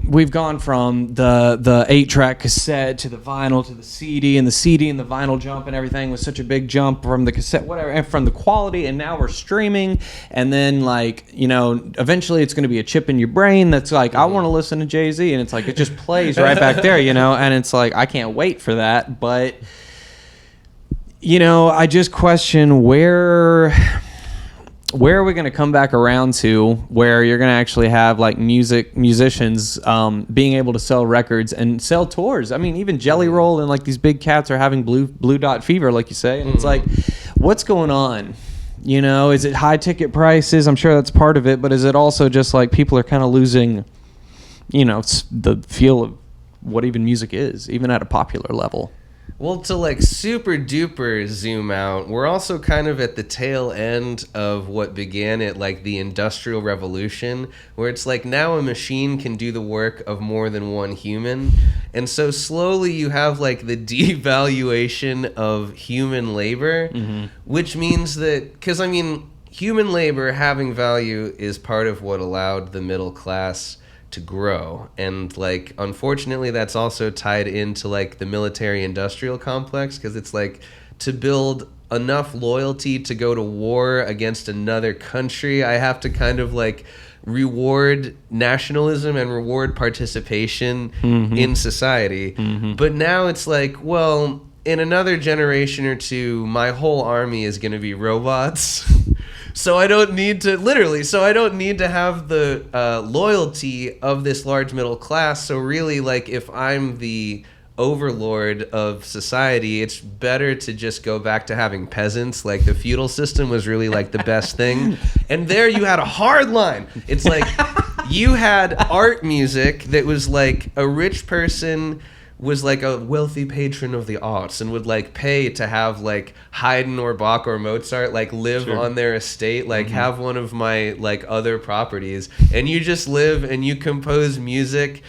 [SPEAKER 1] we've gone from the 8-track cassette to the vinyl to the CD, and the CD and the vinyl jump and everything was such a big jump from the cassette, whatever, and from the quality, and now we're streaming, and then like, eventually it's going to be a chip in your brain that's like, I want to listen to Jay-Z, and it's like, it just plays right back there, and it's like, I can't wait for that, but, I just question where are we going to come back around to where you're going to actually have like musicians being able to sell records and sell tours? I mean, even Jelly Roll and like these big cats are having blue dot fever, like you say. And it's like, what's going on? Is it high ticket prices? I'm sure that's part of it. But is it also just like people are kind of losing, the feel of what even music is, even at a popular level?
[SPEAKER 2] Well, to like super duper zoom out, we're also kind of at the tail end of what began at like the Industrial Revolution, where it's like now a machine can do the work of more than one human. And so slowly you have like the devaluation of human labor, which means that, because I mean, human labor having value is part of what allowed the middle class to grow, and like unfortunately that's also tied into like the military industrial complex, because it's like to build enough loyalty to go to war against another country, I have to kind of like reward nationalism and reward participation in society. But now it's like, well, in another generation or two my whole army is going to be robots. So I don't need to have the loyalty of this large middle class. So really, like, if I'm the overlord of society, it's better to just go back to having peasants. Like, the feudal system was really, like, the best thing. And there you had a hard line. It's like you had art music that was, like, a rich person was like a wealthy patron of the arts and would like pay to have like Haydn or Bach or Mozart like live on their estate, like have one of my like other properties, and you just live and you compose music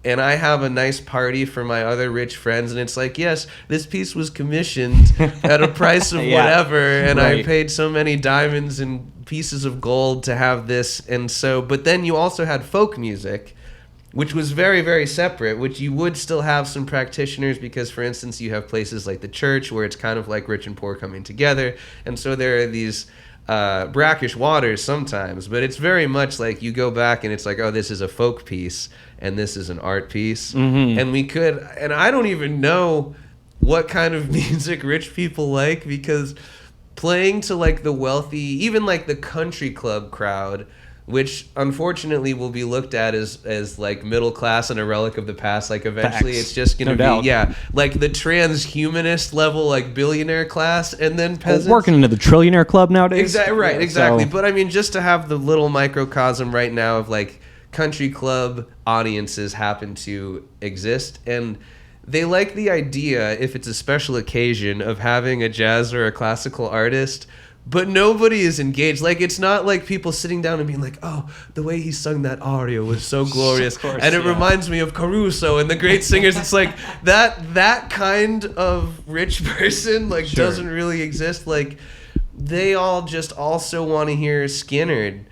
[SPEAKER 2] and I have a nice party for my other rich friends, and it's like, yes, this piece was commissioned at a price of whatever, and I paid so many diamonds and pieces of gold to have this. And so, but then you also had folk music, which was very, very separate, which you would still have some practitioners because, for instance, you have places like the church where it's kind of like rich and poor coming together. And so there are these brackish waters sometimes, but it's very much like you go back and it's like, oh, this is a folk piece and this is an art piece.
[SPEAKER 1] Mm-hmm.
[SPEAKER 2] And I don't even know what kind of music rich people like, because playing to like the wealthy, even like the country club crowd, which unfortunately will be looked at as like middle class and a relic of the past. Like eventually
[SPEAKER 1] Facts.
[SPEAKER 2] it's just going to
[SPEAKER 1] No
[SPEAKER 2] be,
[SPEAKER 1] doubt.
[SPEAKER 2] like the transhumanist level, like billionaire class, and then peasants.
[SPEAKER 1] Working into the trillionaire club nowadays.
[SPEAKER 2] Exactly, right,
[SPEAKER 1] Yeah,
[SPEAKER 2] exactly.
[SPEAKER 1] so-
[SPEAKER 2] But I mean, just to have the little microcosm right now of like country club audiences happen to exist, and they like the idea, if it's a special occasion, of having a jazz or a classical artist, but nobody is engaged. Like, it's not like people sitting down and being like, oh, the way he sung that aria was so glorious.
[SPEAKER 1] Of course,
[SPEAKER 2] and it
[SPEAKER 1] yeah.
[SPEAKER 2] reminds me of Caruso and the great singers. It's like that kind of rich person, like,
[SPEAKER 1] Sure.
[SPEAKER 2] doesn't really exist. Like, they all just also want to hear Skynyrd.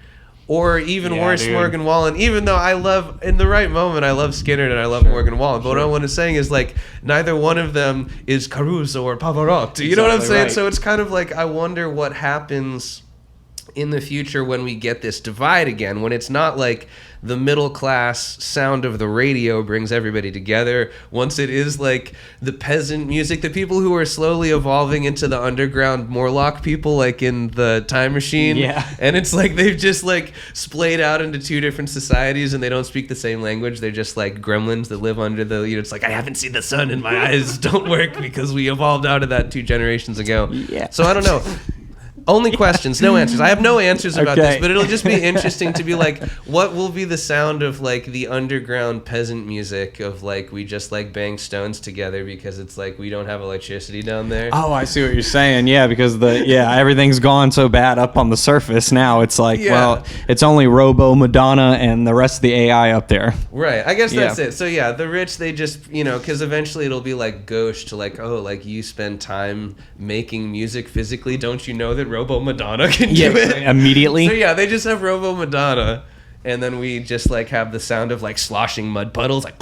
[SPEAKER 2] Or even
[SPEAKER 1] Yeah,
[SPEAKER 2] worse,
[SPEAKER 1] dude.
[SPEAKER 2] Morgan Wallen. Even though I love, in the right moment, I love Skynyrd and I love Morgan Wallen. But what I want to say is, like, neither one of them is Caruso or Pavarotti. You know what I'm
[SPEAKER 1] Exactly
[SPEAKER 2] saying?
[SPEAKER 1] right.
[SPEAKER 2] So it's kind of like, I wonder what happens in the future when we get this divide again, when it's not like the middle class sound of the radio brings everybody together. Once it is like the peasant music, the people who are slowly evolving into the underground Morlock people, like in the Time Machine.
[SPEAKER 1] Yeah.
[SPEAKER 2] And it's like they've just like splayed out into two different societies and they don't speak the same language. They're just like gremlins that live under the, it's like, I haven't seen the sun and my eyes don't work because we evolved out of that 2 generations ago.
[SPEAKER 1] Yeah.
[SPEAKER 2] So I don't know. Only questions, no answers. I have no answers about
[SPEAKER 1] Okay.
[SPEAKER 2] this, but it'll just be interesting to be like, what will be the sound of like the underground peasant music of like, we just like bang stones together because it's like we don't have electricity down there.
[SPEAKER 1] Oh, I see what you're saying. Yeah, because everything's gone so bad up on the surface now. It's like,
[SPEAKER 2] Yeah.
[SPEAKER 1] well, it's only Robo, Madonna, and the rest of the AI up there.
[SPEAKER 2] Right. I guess that's
[SPEAKER 1] Yeah.
[SPEAKER 2] it. So yeah, the rich, they just, because eventually it'll be like gauche to like, oh, like you spend time making music physically. Don't you know that Robo Madonna can do it?
[SPEAKER 1] Immediately.
[SPEAKER 2] So yeah, they just have Robo Madonna, and then we just like have the sound of like sloshing mud puddles, like.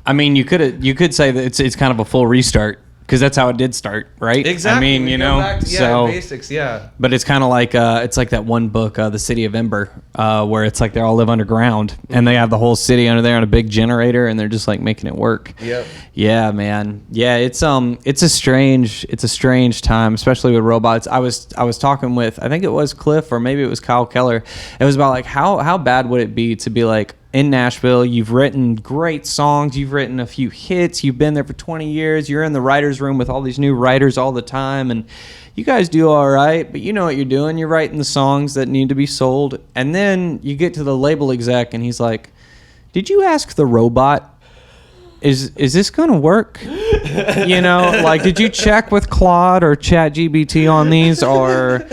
[SPEAKER 1] I mean, you could say that it's kind of a full restart because that's how it did start, right?
[SPEAKER 2] Exactly.
[SPEAKER 1] I mean,
[SPEAKER 2] We
[SPEAKER 1] you
[SPEAKER 2] go
[SPEAKER 1] know,
[SPEAKER 2] back to,
[SPEAKER 1] so.
[SPEAKER 2] basics, yeah.
[SPEAKER 1] But it's kind of like it's like that one book, The City of Ember, where it's like they all live underground and they have the whole city under there on a big generator and they're just like making it work.
[SPEAKER 2] Yep.
[SPEAKER 1] Yeah, man. Yeah, it's a strange time, especially with robots. I was talking with, I think it was Cliff or maybe it was Kyle Keller. It was about like how bad would it be to be like in Nashville, you've written great songs, you've written a few hits, you've been there for 20 years, you're in the writer's room with all these new writers all the time, and you guys do all right, but you know what you're doing. You're writing the songs that need to be sold. And then you get to the label exec, and he's like, did you ask the robot, is this going to work? You know, like, did you check with Claude or ChatGPT on these? Or,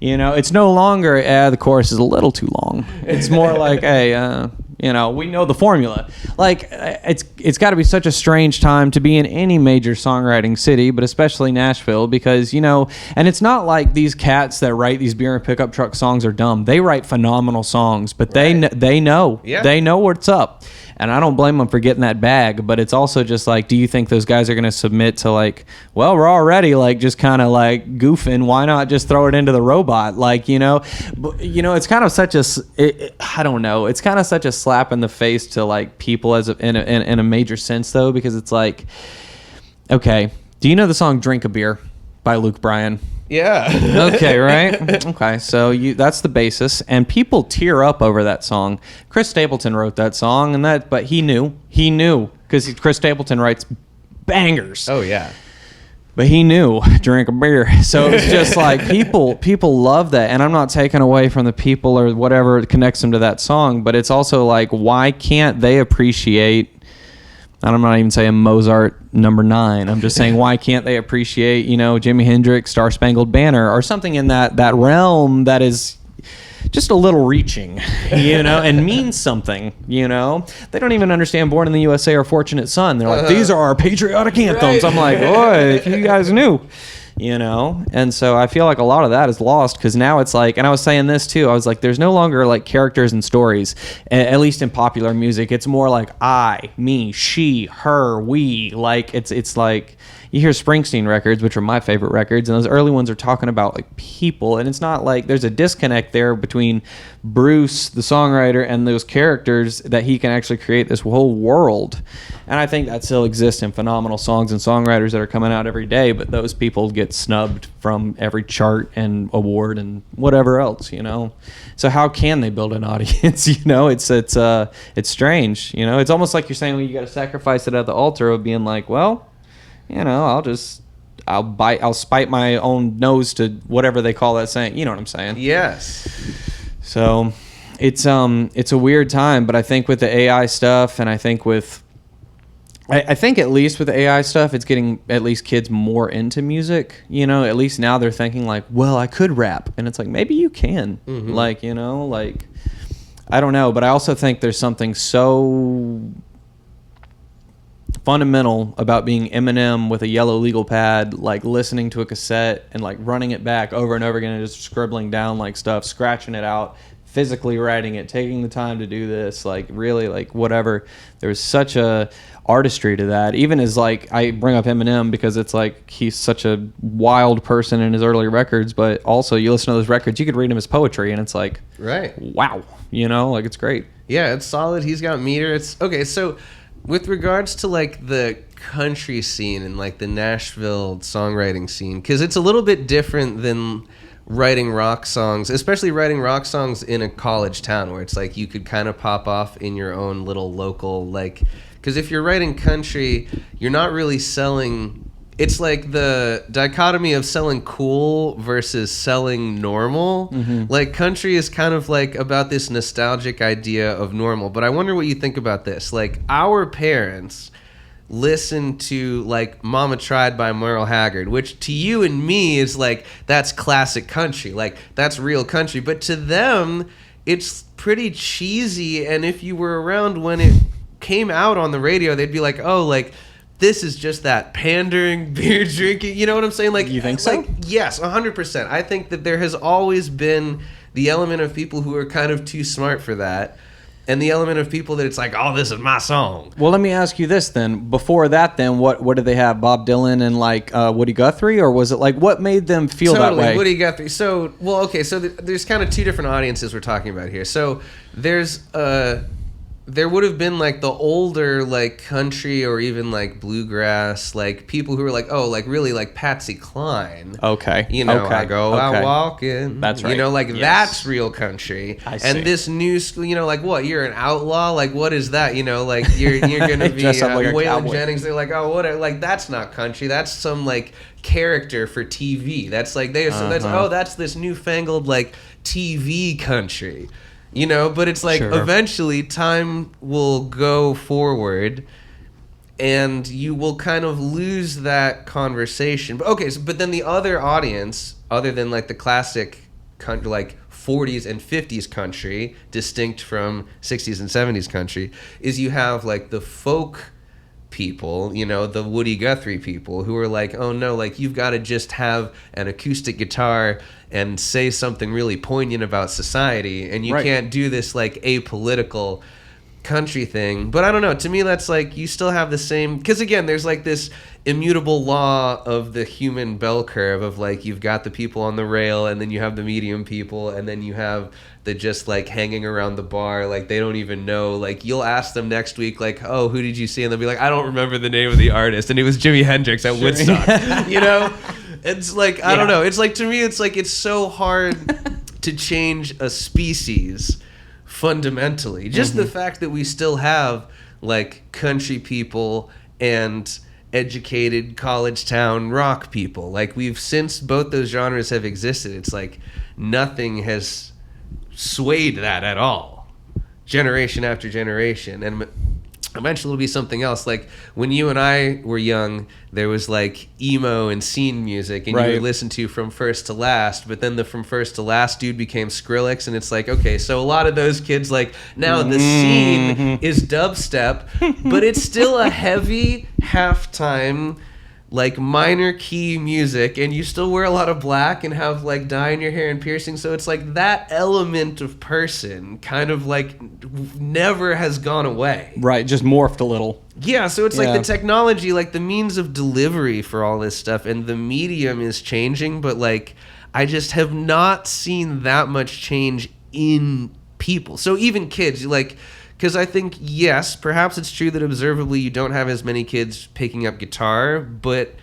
[SPEAKER 1] you know, it's no longer, the chorus is a little too long. It's more like, hey, you know, we know the formula. Like, it's got to be such a strange time to be in any major songwriting city, but especially Nashville, because, you know, and it's not like these cats that write these beer and pickup truck songs are dumb. They write phenomenal songs, but they know.
[SPEAKER 2] Yeah.
[SPEAKER 1] They know what's up. And I don't blame them for getting that bag, but it's also just like, do you think those guys are going to submit to like, well, we're already like just kind of like goofing. Why not just throw it into the robot? Like, you know, it's kind of such I don't know. It's kind of such a slap in the face to like people in a major sense though, because it's like, okay, do you know the song Drink a Beer by Luke Bryan?
[SPEAKER 2] Yeah.
[SPEAKER 1] Okay, right? Okay, so that's the basis, and people tear up over that song. Chris Stapleton wrote that song, but he knew, because Chris Stapleton writes bangers.
[SPEAKER 2] Oh, yeah.
[SPEAKER 1] But he knew, drink a beer. So it's just like people love that, and I'm not taking away from the people or whatever connects them to that song, but it's also like, why can't they appreciate? And I'm not even saying Mozart number 9. I'm just saying, why can't they appreciate, you know, Jimi Hendrix, Star Spangled Banner, or something in that realm that is just a little reaching, and means something, They don't even understand Born in the USA or Fortunate Son. They're like, these are our patriotic anthems. Right. I'm like, boy, if you guys knew. And so I feel like a lot of that is lost because now it's like, and I was saying this too, I was like, there's no longer like characters and stories, at least in popular music. It's more like I, me, she, her, we. Like it's like you hear Springsteen records, which are my favorite records, and those early ones are talking about like people, and it's not like there's a disconnect there between Bruce, the songwriter, and those characters that he can actually create this whole world. And I think that still exists in phenomenal songs and songwriters that are coming out every day, but those people get snubbed from every chart and award and whatever else, So how can they build an audience? It's strange. It's almost like you're saying, well, you got to sacrifice it at the altar of being like, well, I'll spite my own nose to whatever they call that saying. You know what I'm saying?
[SPEAKER 2] Yes.
[SPEAKER 1] So it's a weird time, but I think with the AI stuff, and I think at least with the AI stuff, it's getting at least kids more into music. At least now they're thinking like, well, I could rap, and it's like maybe you can. Mm-hmm. Like I don't know, but I also think there's something so fundamental about being Eminem with a yellow legal pad, like listening to a cassette and like running it back over and over again and just scribbling down like stuff, scratching it out, physically writing it, taking the time to do this, like really like whatever. There was such a artistry to that. Even as like I bring up Eminem because it's like he's such a wild person in his early records, but also you listen to those records, you could read him as poetry and it's like,
[SPEAKER 2] right,
[SPEAKER 1] wow, like it's great.
[SPEAKER 2] Yeah, it's solid. He's got meter. It's okay. So with regards to like the country scene and like the Nashville songwriting scene, because it's a little bit different than writing rock songs, especially writing rock songs in a college town where it's like you could kind of pop off in your own little local, like, because if you're writing country, you're not really selling. It's like the dichotomy of selling cool versus selling normal. Mm-hmm. Like country is kind of like about this nostalgic idea of normal. But I wonder what you think about this. Like our parents listened to like Mama Tried by Merle Haggard, which to you and me is like, that's classic country. Like that's real country. But to them, it's pretty cheesy. And if you were around when it came out on the radio, they'd be like, oh, like, this is just that pandering, beer drinking. You know what I'm saying? Like,
[SPEAKER 1] you think so?
[SPEAKER 2] Like, yes, 100%. I think that there has always been the element of people who are kind of too smart for that, and the element of people that it's like, oh, this is my song.
[SPEAKER 1] Well, let me ask you this then. Before that, then, what did they have? Bob Dylan and like Woody Guthrie, or was it like what made them feel that way?
[SPEAKER 2] Woody Guthrie. So, well, okay. So there's kind of two different audiences we're talking about here. So there's there would have been like the older like country or even like bluegrass, like people who were like, oh, like really like Patsy Cline.
[SPEAKER 1] Okay.
[SPEAKER 2] Okay. I go out walking.
[SPEAKER 1] That's right.
[SPEAKER 2] Like that's real country.
[SPEAKER 1] I see.
[SPEAKER 2] And this new school, like what? You're an outlaw? Like what is that? Like you're gonna be
[SPEAKER 1] like
[SPEAKER 2] Waylon Jennings. They're like, oh, what? Like that's not country. That's some like character for TV. That's like that's this newfangled like TV country. But it's like eventually time will go forward and you will kind of lose that conversation. But okay, but then the other audience, other than like the classic country, like 40s and 50s country, distinct from 60s and 70s country, is you have like the folk people, the Woody Guthrie people who are like, oh no, like you've got to just have an acoustic guitar and say something really poignant about society, and you can't do this like apolitical country thing. But I don't know, to me that's like you still have the same, because again there's like this immutable law of the human bell curve of like you've got the people on the rail and then you have the medium people and then you have the just like hanging around the bar, like they don't even know, like you'll ask them next week like, oh, who did you see, and they'll be like, I don't remember the name of the artist, and it was Jimi Hendrix at Woodstock. It's like I don't know, it's like to me it's like it's so hard to change a species fundamentally. Just the fact that we still have like country people and educated college town rock people, like we've, since both those genres have existed, it's like nothing has swayed that at all, generation after generation. And eventually it'll be something else. Like when you and I were young, there was like emo and scene music, and you
[SPEAKER 1] Right.
[SPEAKER 2] would listen to From First to Last. But then the From First to Last dude became Skrillex, and it's like, okay, so a lot of those kids like now the scene is dubstep, but it's still a heavy halftime, like minor key music, and you still wear a lot of black and have like dye in your hair and piercing. So it's like that element of person kind of like never has gone away.
[SPEAKER 1] Right, just morphed a little.
[SPEAKER 2] Yeah, so it's like
[SPEAKER 1] Yeah.
[SPEAKER 2] the technology, like the means of delivery for all this stuff, and the medium is changing, but like I just have not seen that much change in people. So even kids, like, because I think, yes, perhaps it's true that observably you don't have as many kids picking up guitar, but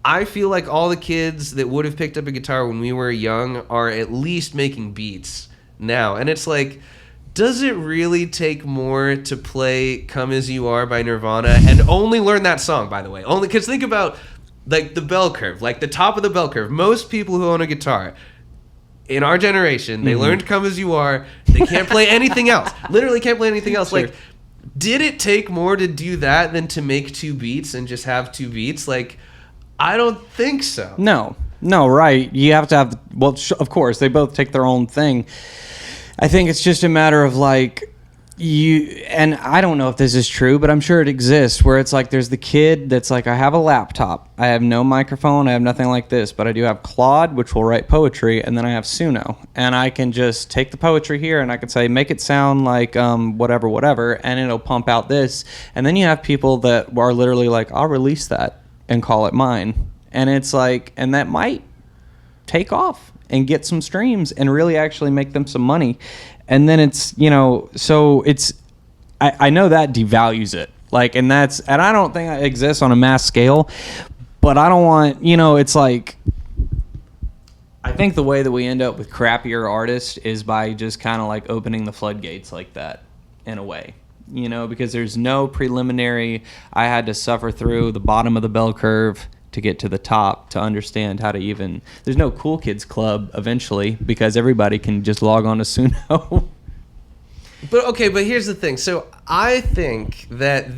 [SPEAKER 2] I feel like all the kids that would have picked up a guitar when we were young are at least making beats now. And it's like, does it really take more to play Come As You Are by Nirvana and only learn that song, by the way? Only because think about like the bell curve, like the top of the bell curve. Most people who own a guitar in our generation, they learned Come As You Are. They can't play anything else. Literally can't play anything else.
[SPEAKER 1] Sure.
[SPEAKER 2] Like, did it take more to do that than to make two beats and just have two beats? Like, I don't think so.
[SPEAKER 1] No, right. You have to have, well, of course, they both take their own thing. I think it's just a matter of like, and I don't know if this is true, but I'm sure it exists, where it's like there's the kid that's like, I have a laptop, I have no microphone, I have nothing like this, but I do have Claude, which will write poetry, and then I have Suno, and I can just take the poetry here and I can say, make it sound like whatever, and it'll pump out this. And then you have people that are literally like, I'll release that and call it mine. And it's like, and that might take off and get some streams and really actually make them some money. And then it's, so it's, I know that devalues it. Like, and I don't think it exists on a mass scale, but I don't want, it's like, I think the way that we end up with crappier artists is by just kind of like opening the floodgates like that in a way, because there's no preliminary, I had to suffer through the bottom of the bell curve to get to the top to understand how to even, there's no cool kids club eventually because everybody can just log on to Suno.
[SPEAKER 2] But here's the thing. So I think that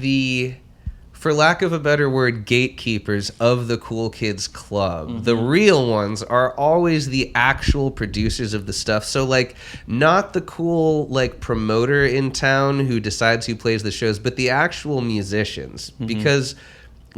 [SPEAKER 2] for lack of a better word, gatekeepers of the cool kids club, the real ones are always the actual producers of the stuff. So like not the cool like promoter in town who decides who plays the shows, but the actual musicians. Because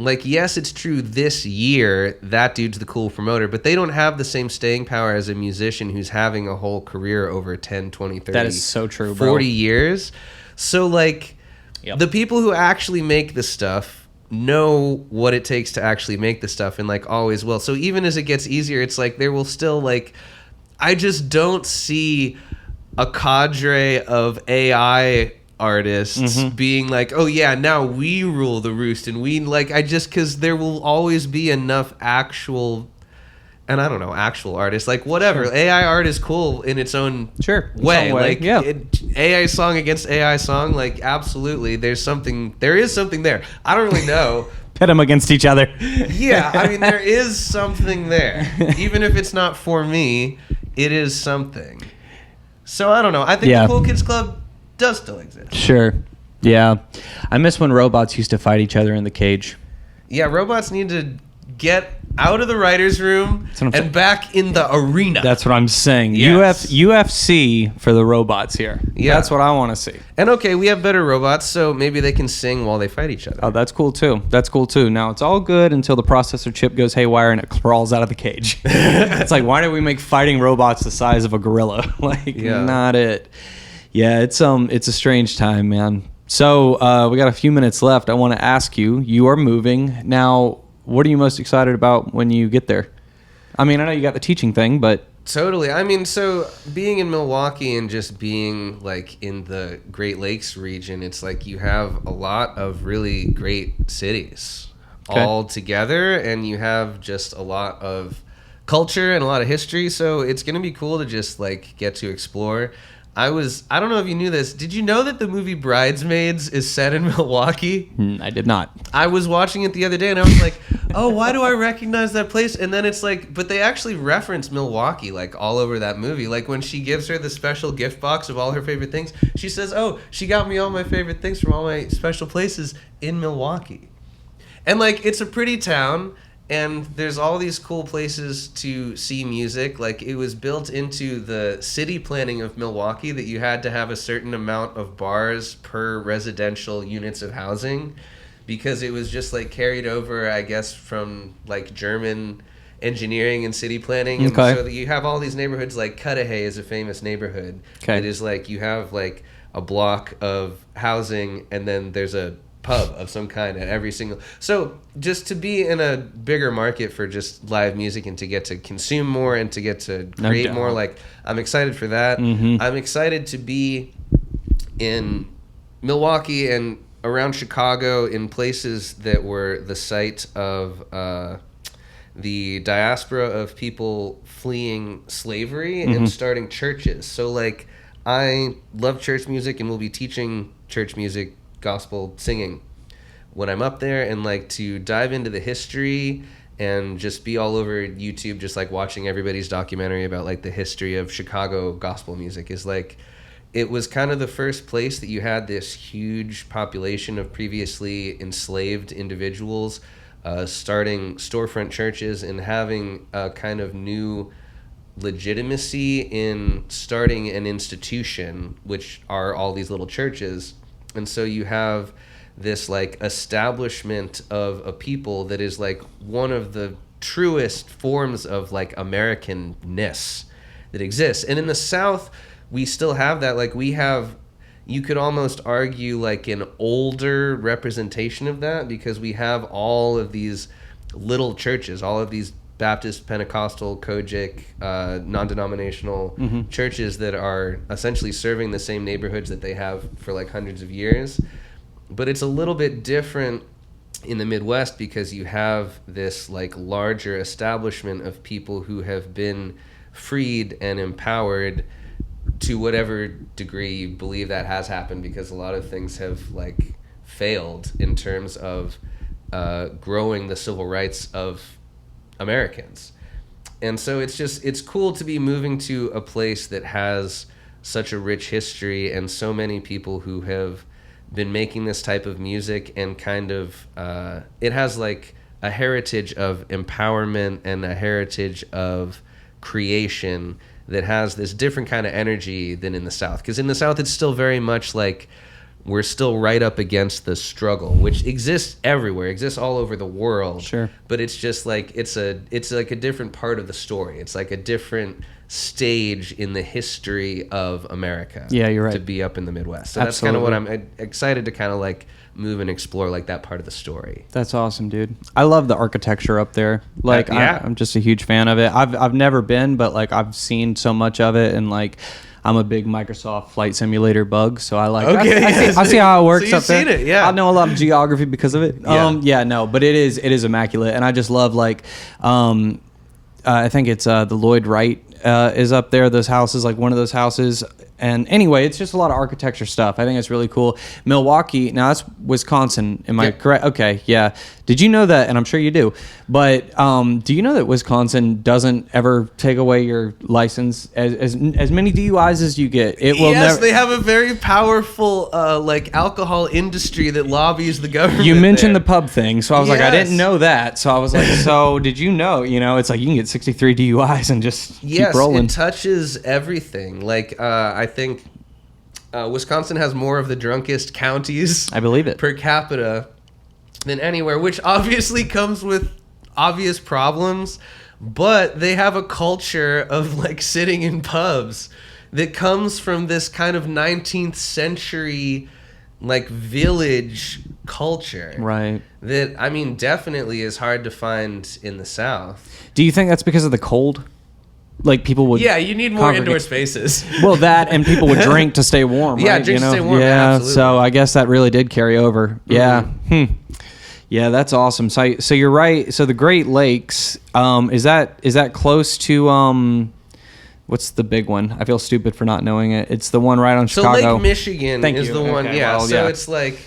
[SPEAKER 2] like, yes, it's true this year that dude's the cool promoter, but they don't have the same staying power as a musician who's having a whole career over 10, 20, 30,
[SPEAKER 1] That is so true,
[SPEAKER 2] 40
[SPEAKER 1] bro.
[SPEAKER 2] years. So like
[SPEAKER 1] Yep.
[SPEAKER 2] the people who actually make the stuff know what it takes to actually make the stuff and like always will. So even as it gets easier, it's like there will still like, I just don't see a cadre of AI artists being like, oh yeah, now we rule the roost, and we like, because there will always be enough actual, and I don't know, actual artists, like whatever.
[SPEAKER 1] Sure.
[SPEAKER 2] AI art is cool in its own
[SPEAKER 1] Sure.
[SPEAKER 2] way.
[SPEAKER 1] Some way,
[SPEAKER 2] Like
[SPEAKER 1] yeah.
[SPEAKER 2] AI song against AI song, like absolutely, there is something there. I don't really know.
[SPEAKER 1] Pit them against each other.
[SPEAKER 2] Yeah, I mean, there is something there. Even if it's not for me, it is something. So I don't know. I think
[SPEAKER 1] Yeah.
[SPEAKER 2] the Cool Kids Club does still exist.
[SPEAKER 1] Sure. Yeah. I miss when robots used to fight each other in the cage.
[SPEAKER 2] Yeah, robots need to get out of the writer's room
[SPEAKER 1] That's what I'm saying.
[SPEAKER 2] and back in the arena.
[SPEAKER 1] That's what I'm saying.
[SPEAKER 2] Yes.
[SPEAKER 1] UFC for the robots here.
[SPEAKER 2] Yeah.
[SPEAKER 1] That's what I want to see.
[SPEAKER 2] And okay, we have better robots, so maybe they can sing while they fight each other.
[SPEAKER 1] Oh, that's cool too. Now, it's all good until the processor chip goes haywire and it crawls out of the cage. It's like, why did we make fighting robots the size of a gorilla? Like,
[SPEAKER 2] Yeah.
[SPEAKER 1] not it. Yeah, it's a strange time, man. So we got a few minutes left. I want to ask you, you are moving. Now, what are you most excited about when you get there? I mean, I know you got the teaching thing, but...
[SPEAKER 2] Totally. I mean, so being in Milwaukee and just being like in the Great Lakes region, it's like you have a lot of really great cities
[SPEAKER 1] Okay.
[SPEAKER 2] all together, and you have just a lot of culture and a lot of history. So it's going to be cool to just like get to explore. I don't know if you knew this. Did you know that the movie Bridesmaids is set in Milwaukee?
[SPEAKER 1] I did not.
[SPEAKER 2] I was watching it the other day and I was like, oh, why do I recognize that place? And then it's like, but they actually reference Milwaukee like all over that movie. Like when she gives her the special gift box of all her favorite things, she says, oh, she got me all my favorite things from all my special places in Milwaukee. And like, it's a pretty town, and there's all these cool places to see music. Like, it was built into the city planning of Milwaukee that you had to have a certain amount of bars per residential units of housing, because it was just like carried over, I guess, from like German engineering and city planning. And
[SPEAKER 1] Okay.
[SPEAKER 2] so that you have all these neighborhoods, like Cudahy is a famous neighborhood.
[SPEAKER 1] Okay.
[SPEAKER 2] It is like you have like a block of housing, and then there's a pub of some kind at every single. So just to be in a bigger market for just live music and to get to consume more and to get to
[SPEAKER 1] No
[SPEAKER 2] create
[SPEAKER 1] doubt.
[SPEAKER 2] more, like, I'm excited for that.
[SPEAKER 1] Mhm.
[SPEAKER 2] I'm excited to be in Milwaukee and around Chicago in places that were the site of the diaspora of people fleeing slavery and starting churches. So like, I love church music and will be teaching church music, gospel singing when I'm up there, and like to dive into the history and just be all over YouTube, just like watching everybody's documentary about like the history of Chicago gospel music. Is like, it was kind of the first place that you had this huge population of previously enslaved individuals starting storefront churches and having a kind of new legitimacy in starting an institution, which are all these little churches. And so you have this like establishment of a people that is like one of the truest forms of like Americanness that exists. And in the South, we still have that. Like, we have, you could almost argue like an older representation of that, because we have all of these little churches, all of these Baptist, Pentecostal, Kojic, non-denominational churches that are essentially serving the same neighborhoods that they have for like hundreds of years. But it's a little bit different in the Midwest, because you have this like larger establishment of people who have been freed and empowered to whatever degree you believe that has happened, because a lot of things have like failed in terms of growing the civil rights of Americans. And so it's cool to be moving to a place that has such a rich history and so many people who have been making this type of music, and kind of it has like a heritage of empowerment and a heritage of creation that has this different kind of energy than in the South. Because in the South, it's still very much like we're still right up against the struggle, which exists everywhere, exists all over the world.
[SPEAKER 1] Sure.
[SPEAKER 2] But it's just like, it's like a different part of the story. It's like a different stage in the history of America.
[SPEAKER 1] Yeah, you're right.
[SPEAKER 2] To be up in the Midwest. So that's kind of
[SPEAKER 1] Absolutely.
[SPEAKER 2] what I'm excited to kind of like move and explore, like that part of the story.
[SPEAKER 1] That's awesome, dude. I love the architecture up there. Like,
[SPEAKER 2] yeah.
[SPEAKER 1] I'm just a huge fan of it. I've never been, but like I've seen so much of it, and like I'm a big Microsoft Flight Simulator bug, so I like.
[SPEAKER 2] Okay,
[SPEAKER 1] I see how it works
[SPEAKER 2] so you've
[SPEAKER 1] up there.
[SPEAKER 2] seen it, yeah.
[SPEAKER 1] I know a lot of geography because of it.
[SPEAKER 2] Yeah.
[SPEAKER 1] No, but it is immaculate, and I just love like, I think it's the Lloyd Wright is up there. Those houses, like one of those houses. And anyway, it's just a lot of architecture stuff. I think it's really cool. Milwaukee, now that's Wisconsin. Am I
[SPEAKER 2] Yeah.
[SPEAKER 1] correct? Okay, yeah. Did you know that? And I'm sure you do. But do you know that Wisconsin doesn't ever take away your license? As many DUIs as you get, it will
[SPEAKER 2] Yes,
[SPEAKER 1] never.
[SPEAKER 2] they have a very powerful like alcohol industry that lobbies the government.
[SPEAKER 1] You mentioned
[SPEAKER 2] there.
[SPEAKER 1] the pub thing, so I was like, I didn't
[SPEAKER 2] Yes.
[SPEAKER 1] know that. So I was like, so did you know? You know, it's like you can get 63 DUIs and just
[SPEAKER 2] Yes,
[SPEAKER 1] keep rolling.
[SPEAKER 2] it touches everything. Like I think Wisconsin has more of the drunkest counties
[SPEAKER 1] I believe it.
[SPEAKER 2] per capita than anywhere, which obviously comes with obvious problems, but they have a culture of like sitting in pubs that comes from this kind of 19th century like village culture.
[SPEAKER 1] Right.
[SPEAKER 2] That, I mean, definitely is hard to find in the South.
[SPEAKER 1] Do you think that's because of the cold? Like people would.
[SPEAKER 2] Yeah, you need more
[SPEAKER 1] congregate-
[SPEAKER 2] indoor spaces.
[SPEAKER 1] Well, that and people would drink to stay warm.
[SPEAKER 2] Yeah,
[SPEAKER 1] right?
[SPEAKER 2] drink to stay warm,
[SPEAKER 1] Yeah,
[SPEAKER 2] absolutely.
[SPEAKER 1] so I guess that really did carry over. Yeah. Yeah, that's awesome. So you're right. So the Great Lakes, is that close to what's the big one? I feel stupid for not knowing it. It's the one right on
[SPEAKER 2] So
[SPEAKER 1] Chicago.
[SPEAKER 2] Lake Michigan
[SPEAKER 1] Thank
[SPEAKER 2] is
[SPEAKER 1] you.
[SPEAKER 2] the one.
[SPEAKER 1] Okay,
[SPEAKER 2] Yeah,
[SPEAKER 1] well,
[SPEAKER 2] so
[SPEAKER 1] yeah.
[SPEAKER 2] it's like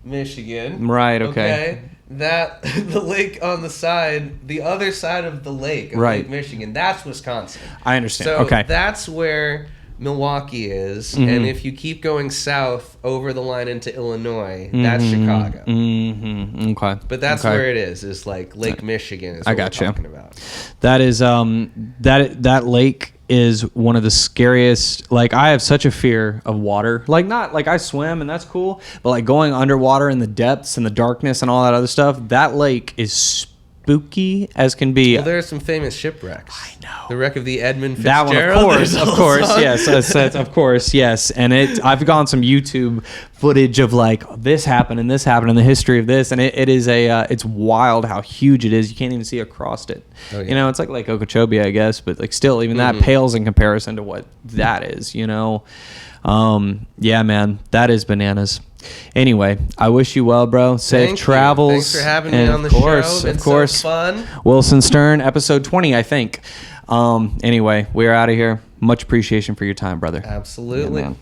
[SPEAKER 2] Michigan.
[SPEAKER 1] Right. Okay.
[SPEAKER 2] that the lake on the other side of the lake, of
[SPEAKER 1] Right.
[SPEAKER 2] Lake Michigan, that's Wisconsin.
[SPEAKER 1] I understand.
[SPEAKER 2] So
[SPEAKER 1] Okay.
[SPEAKER 2] that's where Milwaukee is,
[SPEAKER 1] Mm-hmm.
[SPEAKER 2] and if you keep going south over the line into Illinois, that's Chicago.
[SPEAKER 1] Mm-hmm. Okay.
[SPEAKER 2] But that's
[SPEAKER 1] Okay.
[SPEAKER 2] where it is like Lake Michigan is what
[SPEAKER 1] I got
[SPEAKER 2] we're
[SPEAKER 1] you.
[SPEAKER 2] talking about.
[SPEAKER 1] That is that lake is one of the scariest. Like, I have such a fear of water. Like, not like I swim and that's cool, but like going underwater in the depths and the darkness and all that other stuff, that lake is spooky as can be.
[SPEAKER 2] Well, there are some famous shipwrecks. I
[SPEAKER 1] know.
[SPEAKER 2] The wreck of the Edmund
[SPEAKER 1] That
[SPEAKER 2] Fitzgerald.
[SPEAKER 1] one,
[SPEAKER 2] There's a
[SPEAKER 1] of
[SPEAKER 2] whole
[SPEAKER 1] course,
[SPEAKER 2] song.
[SPEAKER 1] yes, of course, yes. And I've gone some YouTube footage of like this happened and the history of this, and it is it's wild how huge it is. You can't even see across it.
[SPEAKER 2] Oh, yeah.
[SPEAKER 1] You know, it's like Okeechobee, I guess, but like still, even that pales in comparison to what that is. You know, yeah, man, that is bananas. Anyway, I wish you well, bro. Safe
[SPEAKER 2] Thank you.
[SPEAKER 1] travels.
[SPEAKER 2] Thanks for having me
[SPEAKER 1] And
[SPEAKER 2] on the
[SPEAKER 1] of course,
[SPEAKER 2] show.
[SPEAKER 1] Of
[SPEAKER 2] Been
[SPEAKER 1] course,
[SPEAKER 2] so fun.
[SPEAKER 1] Wilson Stern, episode 20, I think. Anyway, we're out of here. Much appreciation for your time, brother.
[SPEAKER 2] Absolutely.
[SPEAKER 1] Yeah, man.